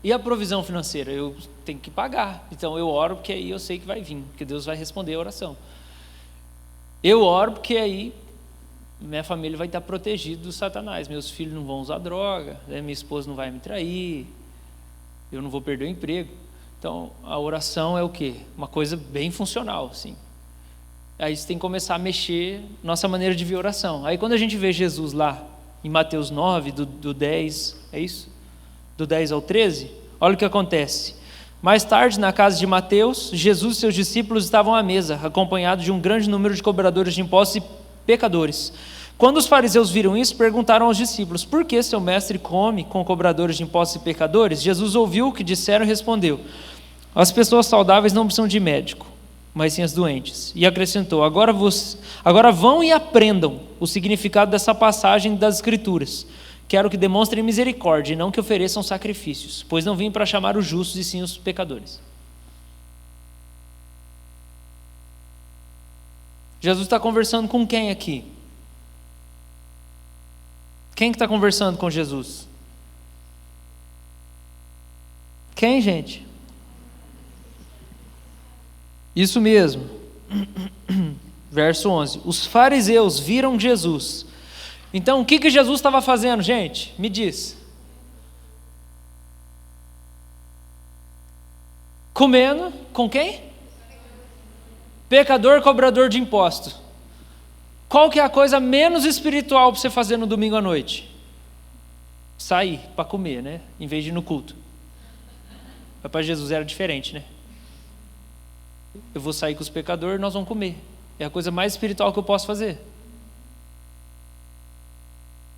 Speaker 1: e a provisão financeira? Eu tenho que pagar. Então eu oro porque aí eu sei que vai vir, que Deus vai responder a oração. Eu oro porque aí minha família vai estar protegida do Satanás. Meus filhos não vão usar droga, né? Minha esposa não vai me trair, eu não vou perder o emprego. Então, a oração é o quê? Uma coisa bem funcional, assim. Aí você tem que começar a mexer nossa maneira de ver oração. Aí quando a gente vê Jesus lá, em Mateus 9, do 10, é isso? Do 10 ao 13, olha o que acontece. Mais tarde, na casa de Mateus, Jesus e seus discípulos estavam à mesa, acompanhados de um grande número de cobradores de impostos e pecadores. Quando os fariseus viram isso, perguntaram aos discípulos: por que seu mestre come com cobradores de impostos e pecadores? Jesus ouviu o que disseram e respondeu: as pessoas saudáveis não precisam de médico, mas sim as doentes. E acrescentou: agora vão e aprendam o significado dessa passagem das Escrituras. Quero que demonstrem misericórdia e não que ofereçam sacrifícios, pois não vim para chamar os justos e sim os pecadores. Jesus está conversando com quem aqui? Quem que está conversando com Jesus? Quem, gente? Isso mesmo. Verso 11. Os fariseus viram Jesus. Então, o que Jesus estava fazendo, gente? Me diz. Comendo com quem? Pecador, cobrador de impostos. Qual que é a coisa menos espiritual para você fazer no domingo à noite? Sair para comer, né? Em vez de ir no culto. Mas para Jesus era diferente, né? Eu vou sair com os pecadores, nós vamos comer. É a coisa mais espiritual que eu posso fazer.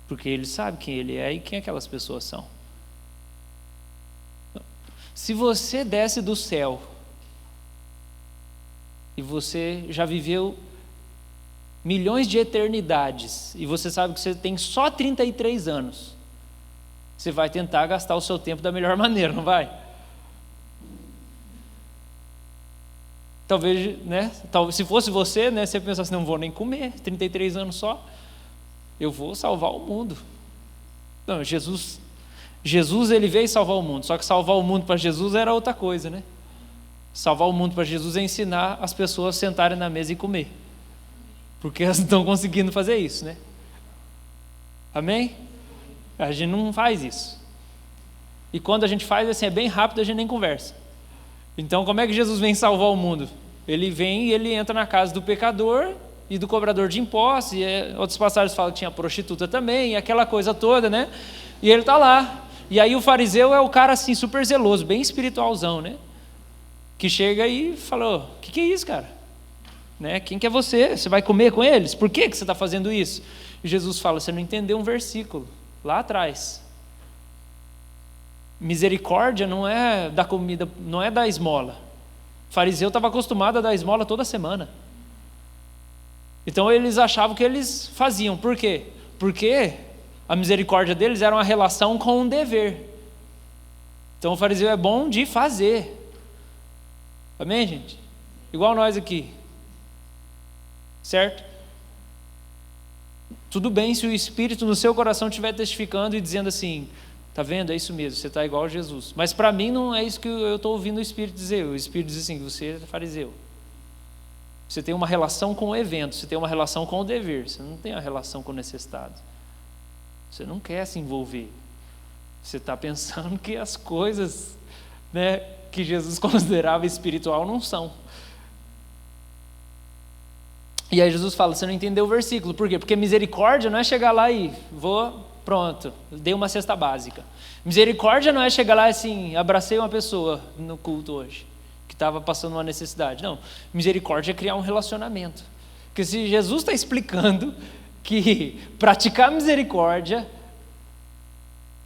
Speaker 1: Porque ele sabe quem ele é e quem aquelas pessoas são. Se você desce do céu e você já viveu milhões de eternidades e você sabe que você tem só 33 anos, você vai tentar gastar o seu tempo da melhor maneira, não vai? Talvez, né? Se fosse você, né? Você pensasse, não vou nem comer, 33 anos só, eu vou salvar o mundo. Não, Jesus ele veio salvar o mundo, só que salvar o mundo para Jesus era outra coisa, né? Salvar o mundo para Jesus é ensinar as pessoas a sentarem na mesa e comer, porque elas não estão conseguindo fazer isso, né? Amém? A gente não faz isso. E quando a gente faz assim, é bem rápido, a gente nem conversa. Então, como é que Jesus vem salvar o mundo? Ele vem e ele entra na casa do pecador e do cobrador de impostos, e outros passagens falam que tinha prostituta também, e aquela coisa toda, né? E ele está lá. E aí o fariseu é o cara assim, super zeloso, bem espiritualzão, né? Que chega e falou, o que é isso, cara? Né? Quem que é você? Você vai comer com eles? Por que você está fazendo isso? E Jesus fala, você não entendeu um versículo, lá atrás. Misericórdia não é da comida, não é da esmola. O fariseu estava acostumado a dar esmola toda semana. Então eles achavam que eles faziam. Por quê? Porque a misericórdia deles era uma relação com um dever. Então o fariseu é bom de fazer. Amém, gente? Igual nós aqui. Certo? Tudo bem se o Espírito no seu coração estiver testificando e dizendo assim, tá vendo? É isso mesmo, você está igual a Jesus. Mas para mim não é isso que eu estou ouvindo o Espírito dizer. O Espírito diz assim, você é fariseu. Você tem uma relação com o evento, você tem uma relação com o dever, você não tem uma relação com o necessitado. Você não quer se envolver. Você está pensando que as coisas, né, que Jesus considerava espiritual não são. E aí Jesus fala, você não entendeu o versículo. Por quê? Porque misericórdia não é chegar lá e pronto, dei uma cesta básica. Misericórdia não é chegar lá e assim, abracei uma pessoa no culto hoje, que estava passando uma necessidade. Não, misericórdia é criar um relacionamento. Porque se Jesus está explicando que praticar misericórdia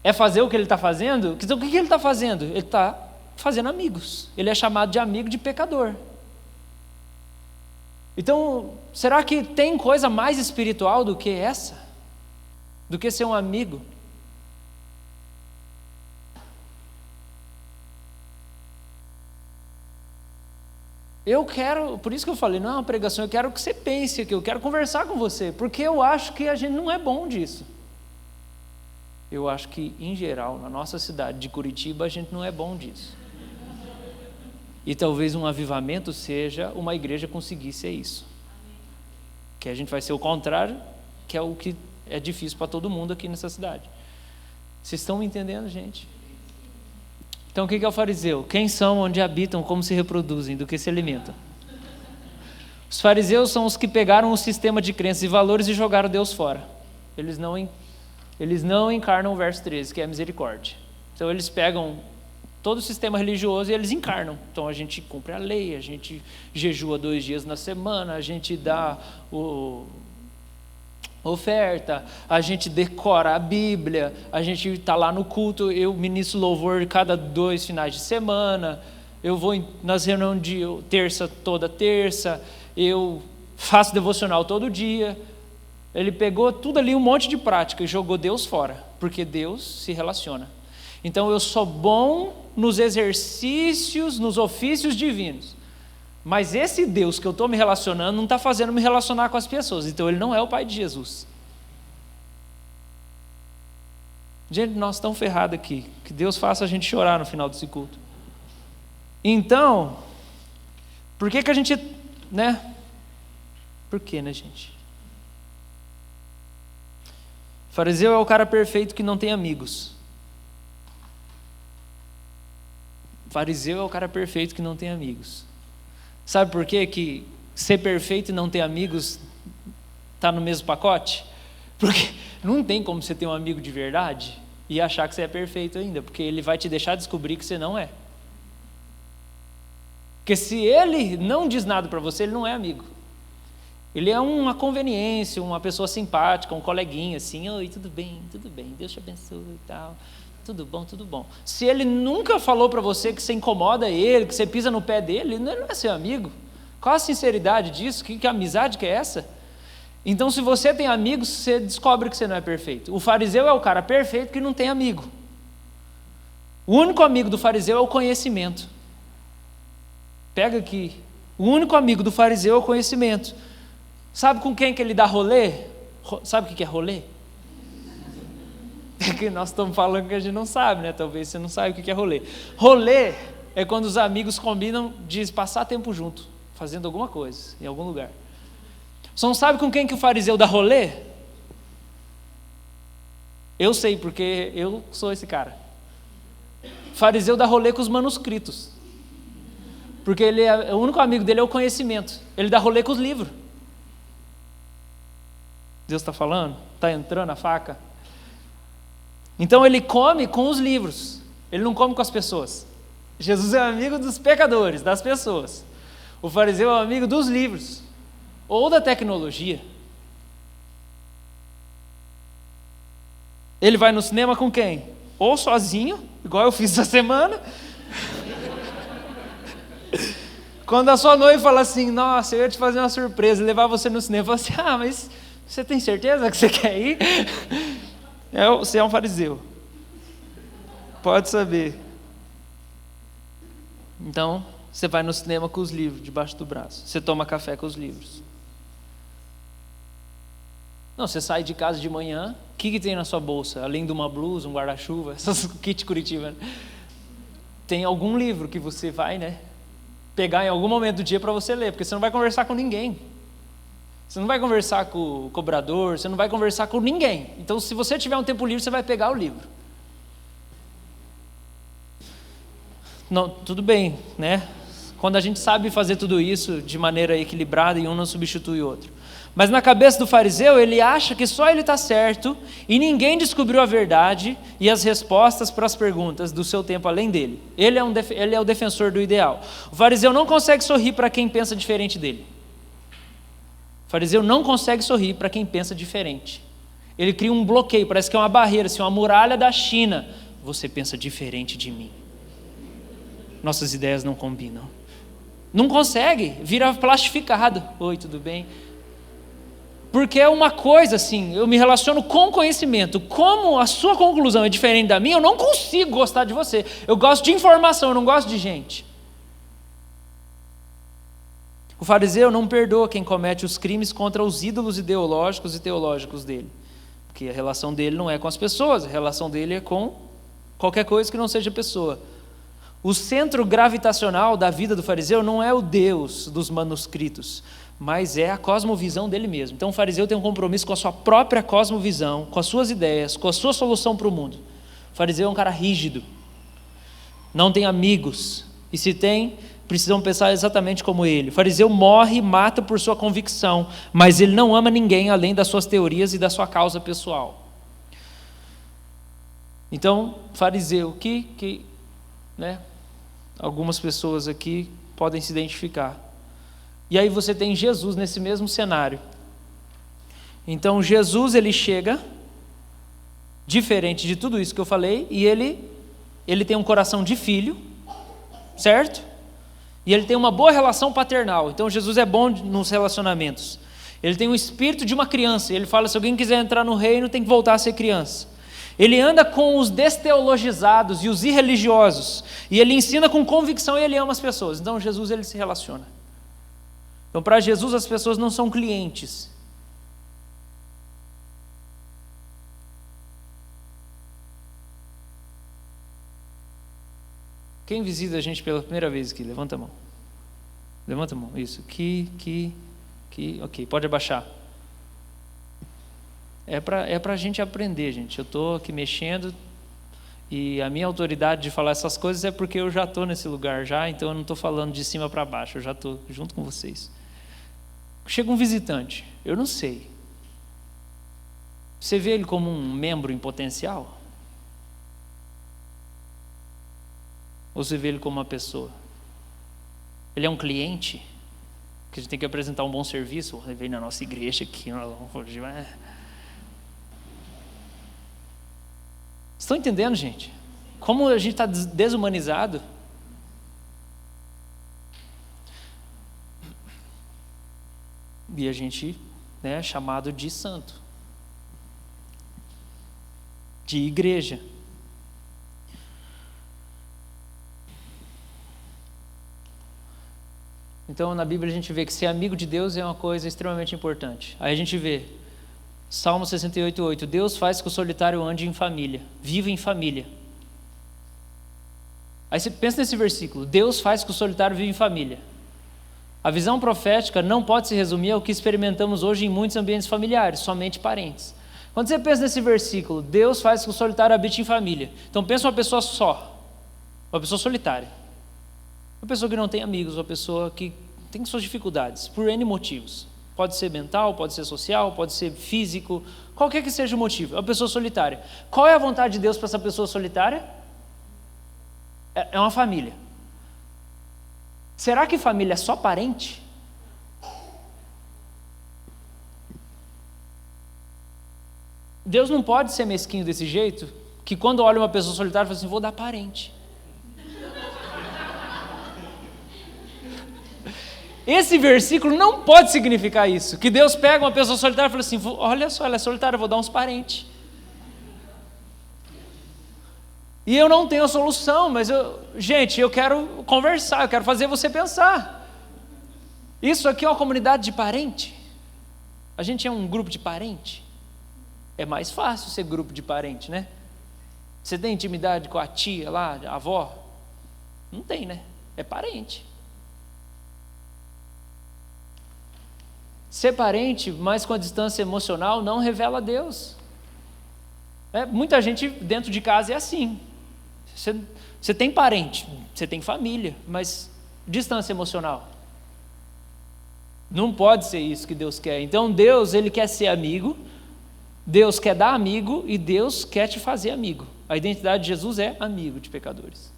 Speaker 1: é fazer o que ele está fazendo, então o que ele está fazendo? Ele está fazendo amigos. Ele é chamado de amigo de pecador. Então, será que tem coisa mais espiritual do que essa? Do que ser um amigo? Eu quero, por isso que eu falei, não é uma pregação, eu quero que você pense aqui, eu quero conversar com você, porque eu acho que a gente não é bom disso. Eu acho que, em geral, na nossa cidade de Curitiba, a gente não é bom disso. E talvez um avivamento seja uma igreja conseguir ser isso. Que a gente vai ser o contrário, que é o que é difícil para todo mundo aqui nessa cidade. Vocês estão me entendendo, gente? Então o que é o fariseu? Quem são, onde habitam, como se reproduzem, do que se alimentam? Os fariseus são os que pegaram o sistema de crenças e valores e jogaram Deus fora. Eles não encarnam o verso 13, que é a misericórdia. Então eles pegam todo o sistema religioso e eles encarnam. Então a gente cumpre a lei, a gente jejua 2 dias na semana, a gente dá oferta, a gente decora a Bíblia, a gente está lá no culto, eu ministro louvor cada 2 finais de semana, eu vou nas reuniões de terça, toda terça, eu faço devocional todo dia. Ele pegou tudo ali, um monte de prática, e jogou Deus fora, porque Deus se relaciona. Então eu sou bom nos exercícios, nos ofícios divinos. Mas esse Deus que eu estou me relacionando não está fazendo me relacionar com as pessoas. Então ele não é o Pai de Jesus. Gente, nós estamos ferrados aqui. Que Deus faça a gente chorar no final desse culto. Então, por que a gente, né? Por que, né, gente? O fariseu é o cara perfeito que não tem amigos. Fariseu é o cara perfeito que não tem amigos. Sabe por quê que ser perfeito e não ter amigos está no mesmo pacote? Porque não tem como você ter um amigo de verdade e achar que você é perfeito ainda, porque ele vai te deixar descobrir que você não é. Porque se ele não diz nada para você, ele não é amigo. Ele é uma conveniência, uma pessoa simpática, um coleguinha assim, oi, tudo bem, Deus te abençoe e tal. Tudo bom, tudo bom. Se ele nunca falou para você que você incomoda ele, que você pisa no pé dele, ele não é seu amigo. Qual a sinceridade disso? Que amizade que é essa? Então, se você tem amigos, você descobre que você não é perfeito. O fariseu é o cara perfeito que não tem amigo. O único amigo do fariseu é o conhecimento. Pega aqui. O único amigo do fariseu é o conhecimento. Sabe com quem que ele dá rolê? Sabe o que é rolê? É que nós estamos falando que a gente não sabe, né? Talvez você não saiba o que é rolê. Rolê é quando os amigos combinam de passar tempo junto, fazendo alguma coisa, em algum lugar. Você não sabe com quem que o fariseu dá rolê? Eu sei, porque eu sou esse cara. O fariseu dá rolê com os manuscritos. Porque o único amigo dele é o conhecimento. Ele dá rolê com os livros. Deus está falando? Está entrando a faca? Então ele come com os livros, ele não come com as pessoas. Jesus é amigo dos pecadores, das pessoas. O fariseu é amigo dos livros, ou da tecnologia. Ele vai no cinema com quem? Ou sozinho, igual eu fiz essa semana. Quando a sua noiva fala assim, nossa, eu ia te fazer uma surpresa, levar você no cinema, fala assim, mas você tem certeza que você quer ir? Você é um fariseu. Pode saber. Então, você vai no cinema com os livros debaixo do braço. Você toma café com os livros. Não, você sai de casa de manhã, o que tem na sua bolsa? Além de uma blusa, um guarda-chuva, essas kit Curitiba, né? Tem algum livro que você vai, né, pegar em algum momento do dia para você ler, porque você não vai conversar com ninguém. Você não vai conversar com o cobrador, você não vai conversar com ninguém. Então, se você tiver um tempo livre, você vai pegar o livro. Não, tudo bem, né? Quando a gente sabe fazer tudo isso de maneira equilibrada e um não substitui o outro. Mas na cabeça do fariseu, ele acha que só ele está certo e ninguém descobriu a verdade e as respostas para as perguntas do seu tempo além dele. Ele é o defensor do ideal. O fariseu não consegue sorrir para quem pensa diferente dele. O fariseu não consegue sorrir para quem pensa diferente. Ele cria um bloqueio, parece que é uma barreira, assim, uma muralha da China. Você pensa diferente de mim. Nossas ideias não combinam. Não consegue, vira plastificado. Oi, tudo bem? Porque é uma coisa assim, eu me relaciono com conhecimento. Como a sua conclusão é diferente da minha, eu não consigo gostar de você. Eu gosto de informação, eu não gosto de gente. O fariseu não perdoa quem comete os crimes contra os ídolos ideológicos e teológicos dele. Porque a relação dele não é com as pessoas, a relação dele é com qualquer coisa que não seja pessoa. O centro gravitacional da vida do fariseu não é o Deus dos manuscritos, mas é a cosmovisão dele mesmo. Então o fariseu tem um compromisso com a sua própria cosmovisão, com as suas ideias, com a sua solução para o mundo. O fariseu é um cara rígido, não tem amigos, e se tem, precisam pensar exatamente como ele. O fariseu morre e mata por sua convicção, mas ele não ama ninguém além das suas teorias e da sua causa pessoal. Então, fariseu, né? Algumas pessoas aqui podem se identificar. E aí você tem Jesus nesse mesmo cenário. Então Jesus, ele chega, diferente de tudo isso que eu falei, e ele tem um coração de filho, certo? E ele tem uma boa relação paternal. Então Jesus é bom nos relacionamentos. Ele tem o espírito de uma criança. Ele fala, se alguém quiser entrar no reino, tem que voltar a ser criança. Ele anda com os desteologizados e os irreligiosos, e ele ensina com convicção e ele ama as pessoas. Então Jesus, ele se relaciona. Então para Jesus as pessoas não são clientes. Quem visita a gente pela primeira vez aqui? Levanta a mão. Levanta a mão, isso. Ok, pode abaixar. É para a gente aprender, gente. Eu estou aqui mexendo e a minha autoridade de falar essas coisas é porque eu já estou nesse lugar já, então eu não estou falando de cima para baixo, eu já estou junto com vocês. Chega um visitante, eu não sei. Você vê ele como um membro em potencial? Ou você vê ele como uma pessoa? Ele é um cliente? Que a gente tem que apresentar um bom serviço? Ele veio na nossa igreja aqui, estão entendendo, gente? Como a gente está desumanizado? E a gente é chamado de santo, de igreja. Então na Bíblia a gente vê que ser amigo de Deus é uma coisa extremamente importante. Aí a gente vê Salmo 68:8, Deus faz que o solitário ande em família, viva em família. Aí você pensa nesse versículo, Deus faz que o solitário viva em família. A visão profética não pode se resumir ao que experimentamos hoje em muitos ambientes familiares, somente parentes. Quando você pensa nesse versículo, Deus faz que o solitário habite em família. Então pensa uma pessoa só, uma pessoa solitária. Uma pessoa que não tem amigos, uma pessoa que tem suas dificuldades, por N motivos. Pode ser mental, pode ser social, pode ser físico, qualquer que seja o motivo. É uma pessoa solitária. Qual é a vontade de Deus para essa pessoa solitária? É uma família. Será que família é só parente? Deus não pode ser mesquinho desse jeito, que quando olha uma pessoa solitária, fala assim, vou dar parente. Esse versículo não pode significar isso, que Deus pega uma pessoa solitária e fala assim, olha só, ela é solitária, vou dar uns parentes. E eu não tenho a solução, mas gente, eu quero conversar, eu quero fazer você pensar. Isso aqui é uma comunidade de parente? A gente é um grupo de parente? É mais fácil ser grupo de parente, né? Você tem intimidade com a tia lá, a avó? Não tem, né? É parente. Ser parente, mas com a distância emocional, não revela Deus. Muita gente dentro de casa é assim. Você tem parente, você tem família, mas distância emocional. Não pode ser isso que Deus quer. Então Deus, Ele quer ser amigo, Deus quer dar amigo e Deus quer te fazer amigo. A identidade de Jesus é amigo de pecadores.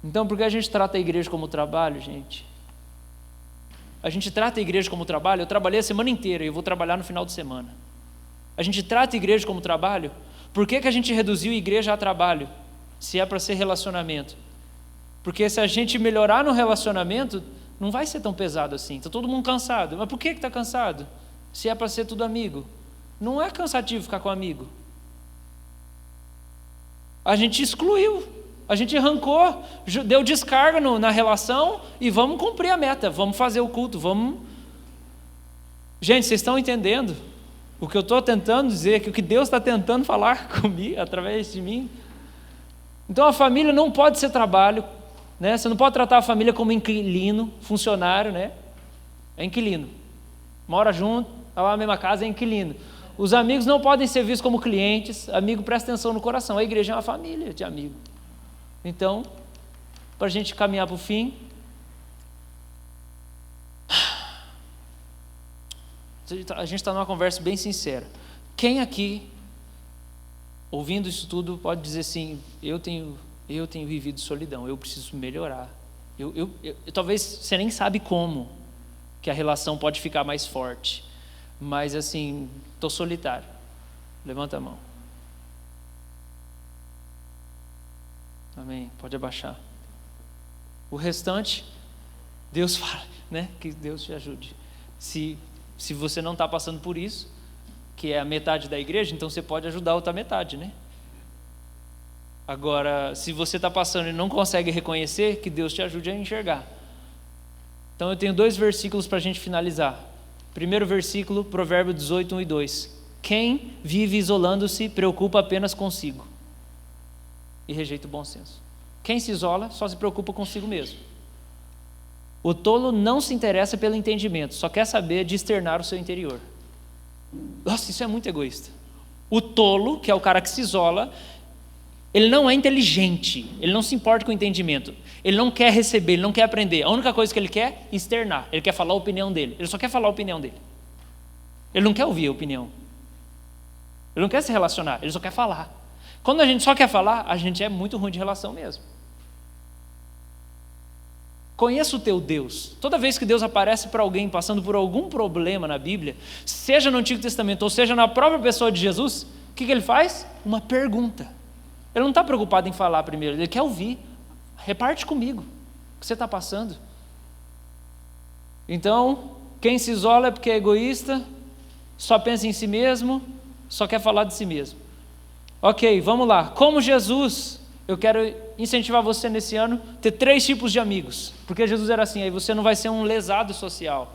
Speaker 1: Então por que a gente trata a igreja como trabalho, gente? A gente trata a igreja como trabalho. Eu trabalhei a semana inteira e eu vou trabalhar no final de semana. A gente trata a igreja como trabalho. Por que a gente reduziu a igreja a trabalho? Se é para ser relacionamento. Porque se a gente melhorar no relacionamento, não vai ser tão pesado assim. Está todo mundo cansado. Mas por que está cansado? Se é para ser tudo amigo. Não é cansativo ficar com amigo. A gente excluiu. A gente arrancou, deu descarga na relação e vamos cumprir a meta. Vamos fazer o culto, vamos... Gente, vocês estão entendendo? O que eu estou tentando dizer, que o que Deus está tentando falar comigo, através de mim. Então a família não pode ser trabalho, né? Você não pode tratar a família como inquilino, funcionário, né? É inquilino. Mora junto, está lá na mesma casa, é inquilino. Os amigos não podem ser vistos como clientes. Amigo, presta atenção no coração. A igreja é uma família de amigos. Então, para a gente caminhar para o fim, a gente está numa conversa bem sincera. Quem aqui, ouvindo isso tudo, pode dizer assim, eu tenho vivido solidão, eu preciso melhorar. Talvez você nem sabe como que a relação pode ficar mais forte, mas assim, estou solitário. Levanta a mão. Amém, pode abaixar. O restante, Deus fala, né? Que Deus te ajude. Se você não está passando por isso, que é a metade da igreja, então você pode ajudar a outra metade, né? Agora, se você está passando e não consegue reconhecer, que Deus te ajude a enxergar. Então eu tenho 2 versículos para a gente finalizar. Primeiro versículo, Provérbio 18, 1 e 2. Quem vive isolando-se preocupa apenas consigo e rejeita o bom senso. Quem se isola só se preocupa consigo mesmo. O tolo não se interessa pelo entendimento, só quer saber de externar o seu interior. Nossa, isso é muito egoísta. O tolo, que é o cara que se isola, ele não é inteligente, ele não se importa com o entendimento, ele não quer receber, ele não quer aprender. A única coisa que ele quer é externar, ele quer falar a opinião dele, ele só quer falar a opinião dele. Ele não quer ouvir a opinião, ele não quer se relacionar, ele só quer falar. Quando a gente só quer falar, a gente é muito ruim de relação mesmo. Conheça o teu Deus. Toda vez que Deus aparece para alguém passando por algum problema na Bíblia, seja no Antigo Testamento ou seja na própria pessoa de Jesus, o que ele faz? Uma pergunta. Ele não está preocupado em falar primeiro, ele quer ouvir. Reparte comigo o que você está passando. Então, quem se isola é porque é egoísta, só pensa em si mesmo, só quer falar de si mesmo. Ok, vamos lá. Como Jesus, eu quero incentivar você nesse ano a ter 3 tipos de amigos. Porque Jesus era assim, aí você não vai ser um lesado social.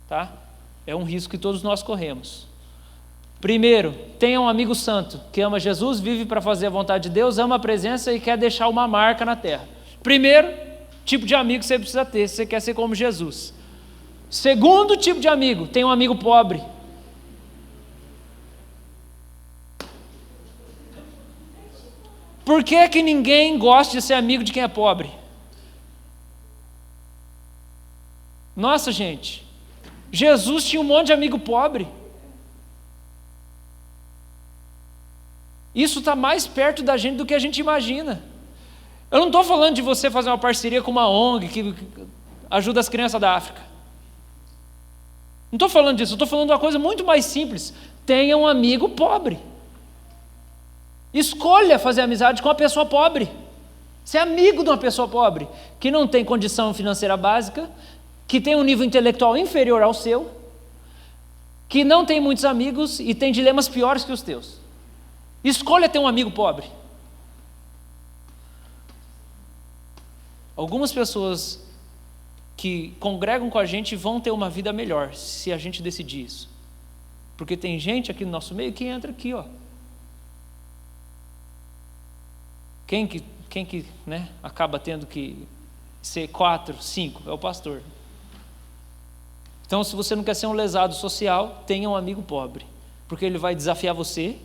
Speaker 1: Tá? É um risco que todos nós corremos. Primeiro, tenha um amigo santo, que ama Jesus, vive para fazer a vontade de Deus, ama a presença e quer deixar uma marca na terra. Primeiro tipo de amigo que você precisa ter, se você quer ser como Jesus. Segundo tipo de amigo, tem um amigo pobre. Por que ninguém gosta de ser amigo de quem é pobre? Nossa, gente, Jesus tinha um monte de amigo pobre. Isso está mais perto da gente do que a gente imagina. Eu não estou falando de você fazer uma parceria com uma ONG que ajuda as crianças da África. Não estou falando disso, eu estou falando de uma coisa muito mais simples. Tenha um amigo pobre. Escolha fazer amizade com uma pessoa pobre. Ser amigo de uma pessoa pobre, que não tem condição financeira básica, que tem um nível intelectual inferior ao seu, que não tem muitos amigos e tem dilemas piores que os teus. Escolha ter um amigo pobre. Algumas pessoas que congregam com a gente vão ter uma vida melhor se a gente decidir isso. Porque tem gente aqui no nosso meio que entra aqui, ó. Quem que acaba tendo que ser 4, 5? É o pastor. Então, se você não quer ser um lesado social, tenha um amigo pobre. Porque ele vai desafiar você,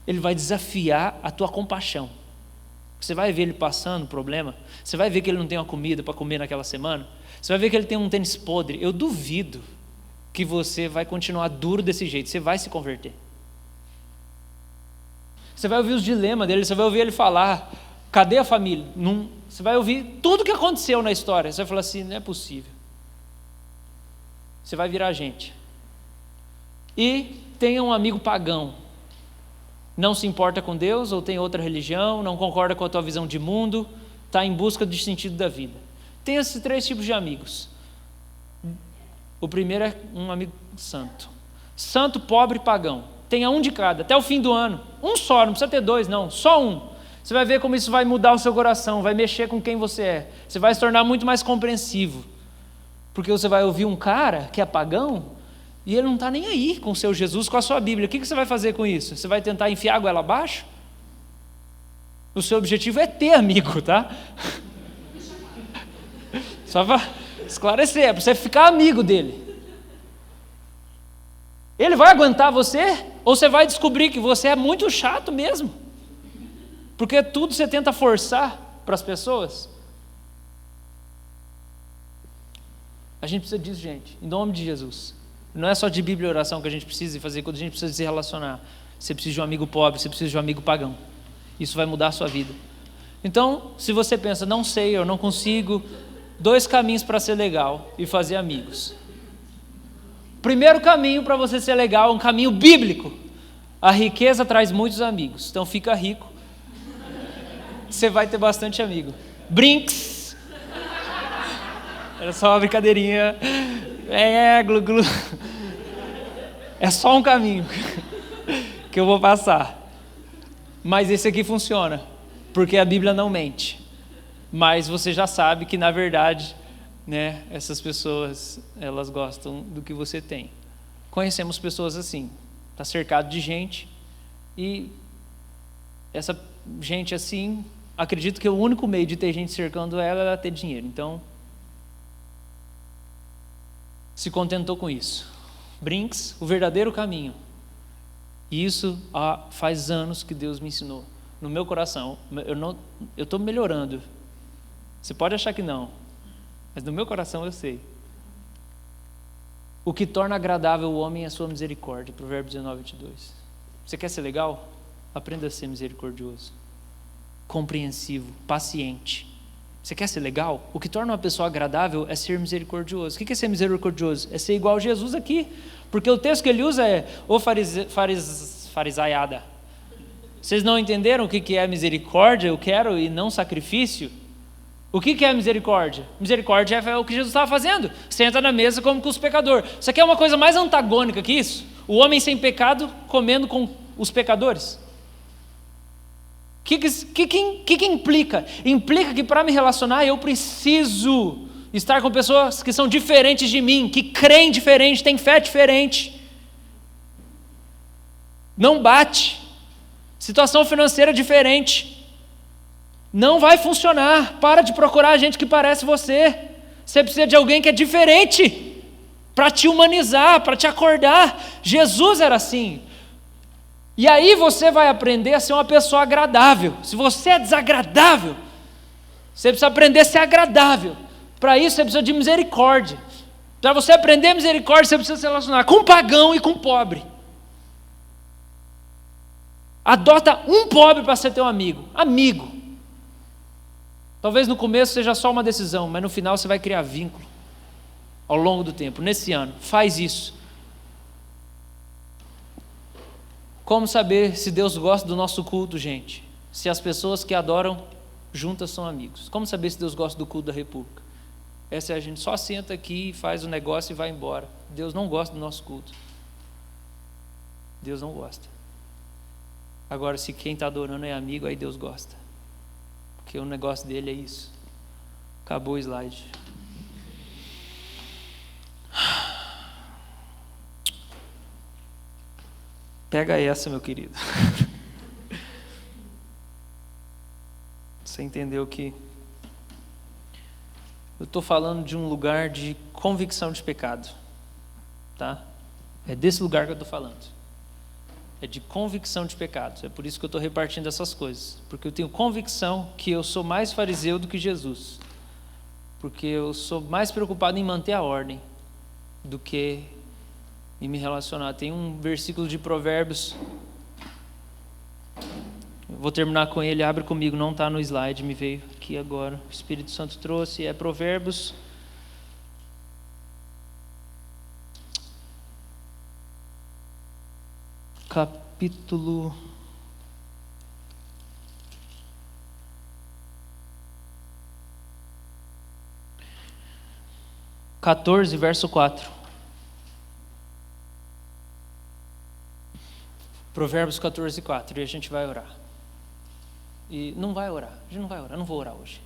Speaker 1: ele vai desafiar a tua compaixão. Você vai ver ele passando problema, você vai ver que ele não tem uma comida para comer naquela semana, você vai ver que ele tem um tênis podre. Eu duvido que você vai continuar duro desse jeito, você vai se converter. Você vai ouvir os dilemas dele, você vai ouvir ele falar, cadê a família? Você vai ouvir tudo o que aconteceu na história, você vai falar assim, não é possível. Você vai virar gente. E tenha um amigo pagão. Não se importa com Deus, ou tem outra religião, não concorda com a tua visão de mundo, está em busca do sentido da vida. Tem esses 3 tipos de amigos. O primeiro é um amigo santo. Santo, pobre e pagão. Tenha um de cada, até o fim do ano. Um só, não precisa ter 2 não, só um. Você vai ver como isso vai mudar o seu coração, vai mexer com quem você é. Você vai se tornar muito mais compreensivo. Porque você vai ouvir um cara que é pagão, e ele não está nem aí com o seu Jesus, com a sua Bíblia. O que você vai fazer com isso? Você vai tentar enfiar a goela abaixo? O seu objetivo é ter amigo, tá? Só para esclarecer, é para você ficar amigo dele. Ele vai aguentar você? Ou você vai descobrir que você é muito chato mesmo? Porque tudo você tenta forçar para as pessoas? A gente precisa disso, gente, em nome de Jesus. Não é só de Bíblia e oração que a gente precisa fazer, quando a gente precisa se relacionar. Você precisa de um amigo pobre, você precisa de um amigo pagão. Isso vai mudar a sua vida. Então, se você pensa, não sei, eu não consigo, 2 caminhos para ser legal e fazer amigos. Primeiro caminho para você ser legal é um caminho bíblico. A riqueza traz muitos amigos, então fica rico. Você vai ter bastante amigo. Brinks. Era só uma brincadeirinha. Glu, glu. É só um caminho que eu vou passar. Mas esse aqui funciona, porque a Bíblia não mente. Mas você já sabe que, na verdade, né, essas pessoas, elas gostam do que você tem. Conhecemos pessoas assim. Está cercado de gente e essa gente assim, acredito que o único meio de ter gente cercando ela é ter dinheiro. Então, se contentou com isso. Brinks, o verdadeiro caminho. E isso faz anos que Deus me ensinou. No meu coração, eu estou melhorando. Você pode achar que não, mas no meu coração eu sei. O que torna agradável o homem é a sua misericórdia. Provérbios 19:22. Você quer ser legal? Aprenda a ser misericordioso, compreensivo, paciente. Você quer ser legal? O que torna uma pessoa agradável é ser misericordioso. O que é ser misericordioso? É ser igual a Jesus aqui. Porque o texto que ele usa é o farisaiada. Vocês não entenderam o que é misericórdia? Eu quero e não sacrifício. O que é misericórdia? Misericórdia é o que Jesus estava fazendo. Senta na mesa como com os pecadores. Você quer uma coisa mais antagônica que isso? O homem sem pecado comendo com os pecadores. O que implica? Implica que para me relacionar eu preciso estar com pessoas que são diferentes de mim, que creem diferente, têm fé diferente. Não bate. Situação financeira diferente. Não vai funcionar. Para de procurar gente que parece você. Você precisa de alguém que é diferente para te humanizar, para te acordar. Jesus era assim. E aí você vai aprender a ser uma pessoa agradável. Se você é desagradável, você precisa aprender a ser agradável Para isso você precisa de misericórdia. Para você aprender misericórdia, você precisa se relacionar com pagão e com pobre. Adota um pobre para ser teu amigo. Amigo. Talvez no começo seja só uma decisão, mas no final você vai criar vínculo ao longo do tempo. Nesse ano, faz isso. Como saber se Deus gosta do nosso culto, gente? Se as pessoas que adoram juntas são amigos. Como saber se Deus gosta do culto da República? Essa é a gente só senta aqui, faz o negócio e vai embora. Deus não gosta do nosso culto. Deus não gosta. Agora, se quem está adorando é amigo, aí Deus gosta. Porque o negócio dele é isso. Acabou o slide. Pega essa, meu querido. Você entendeu que eu estou falando de um lugar de convicção de pecado, tá? É desse lugar que eu estou falando. É de convicção de pecado. É por isso que eu estou repartindo essas coisas. Porque eu tenho convicção que eu sou mais fariseu do que Jesus. Porque eu sou mais preocupado em manter a ordem do que em me relacionar. Tem um versículo de Provérbios. Eu vou terminar com ele. Abre comigo. Não está no slide. Me veio aqui agora. O Espírito Santo trouxe. É Provérbios. Capítulo 14, verso 4. Provérbios 14, 4. E a gente vai orar. E não vai orar. A gente não vai orar. Eu não vou orar hoje.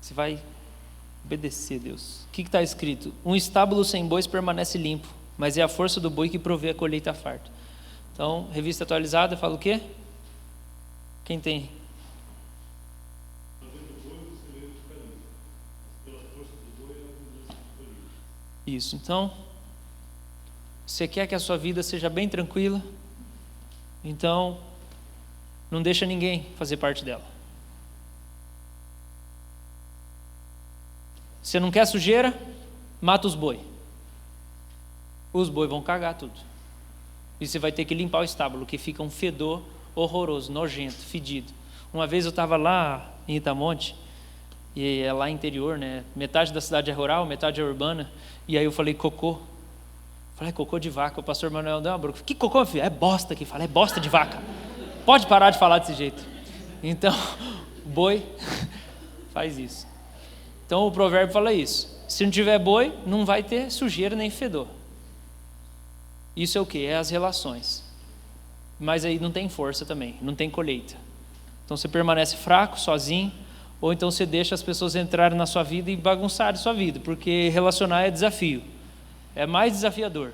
Speaker 1: Você vai obedecer, Deus. O que está escrito? Um estábulo sem bois permanece limpo, mas é a força do boi que provê a colheita farta. Então, revista atualizada fala o quê? Quem tem? Isso. Então, você quer que a sua vida seja bem tranquila? Então, não deixa ninguém fazer parte dela. Você não quer sujeira? Mata os boi. Os boi vão cagar tudo. E você vai ter que limpar o estábulo, que fica um fedor horroroso, nojento, fedido. Uma vez eu estava lá em Itamonte, e é lá interior, né? Metade da cidade é rural, metade é urbana. E aí eu falei cocô. Falei, cocô de vaca. O pastor Manuel deu uma bronca. Que cocô, filho? É bosta que fala, é bosta de vaca. Pode parar de falar desse jeito. Então, boi faz isso. Então o provérbio fala isso. Se não tiver boi, não vai ter sujeira nem fedor. Isso é o quê? É as relações. Mas aí não tem força também, não tem colheita. Então você permanece fraco, sozinho, ou então você deixa as pessoas entrarem na sua vida e bagunçarem sua vida, porque relacionar é desafio. É mais desafiador.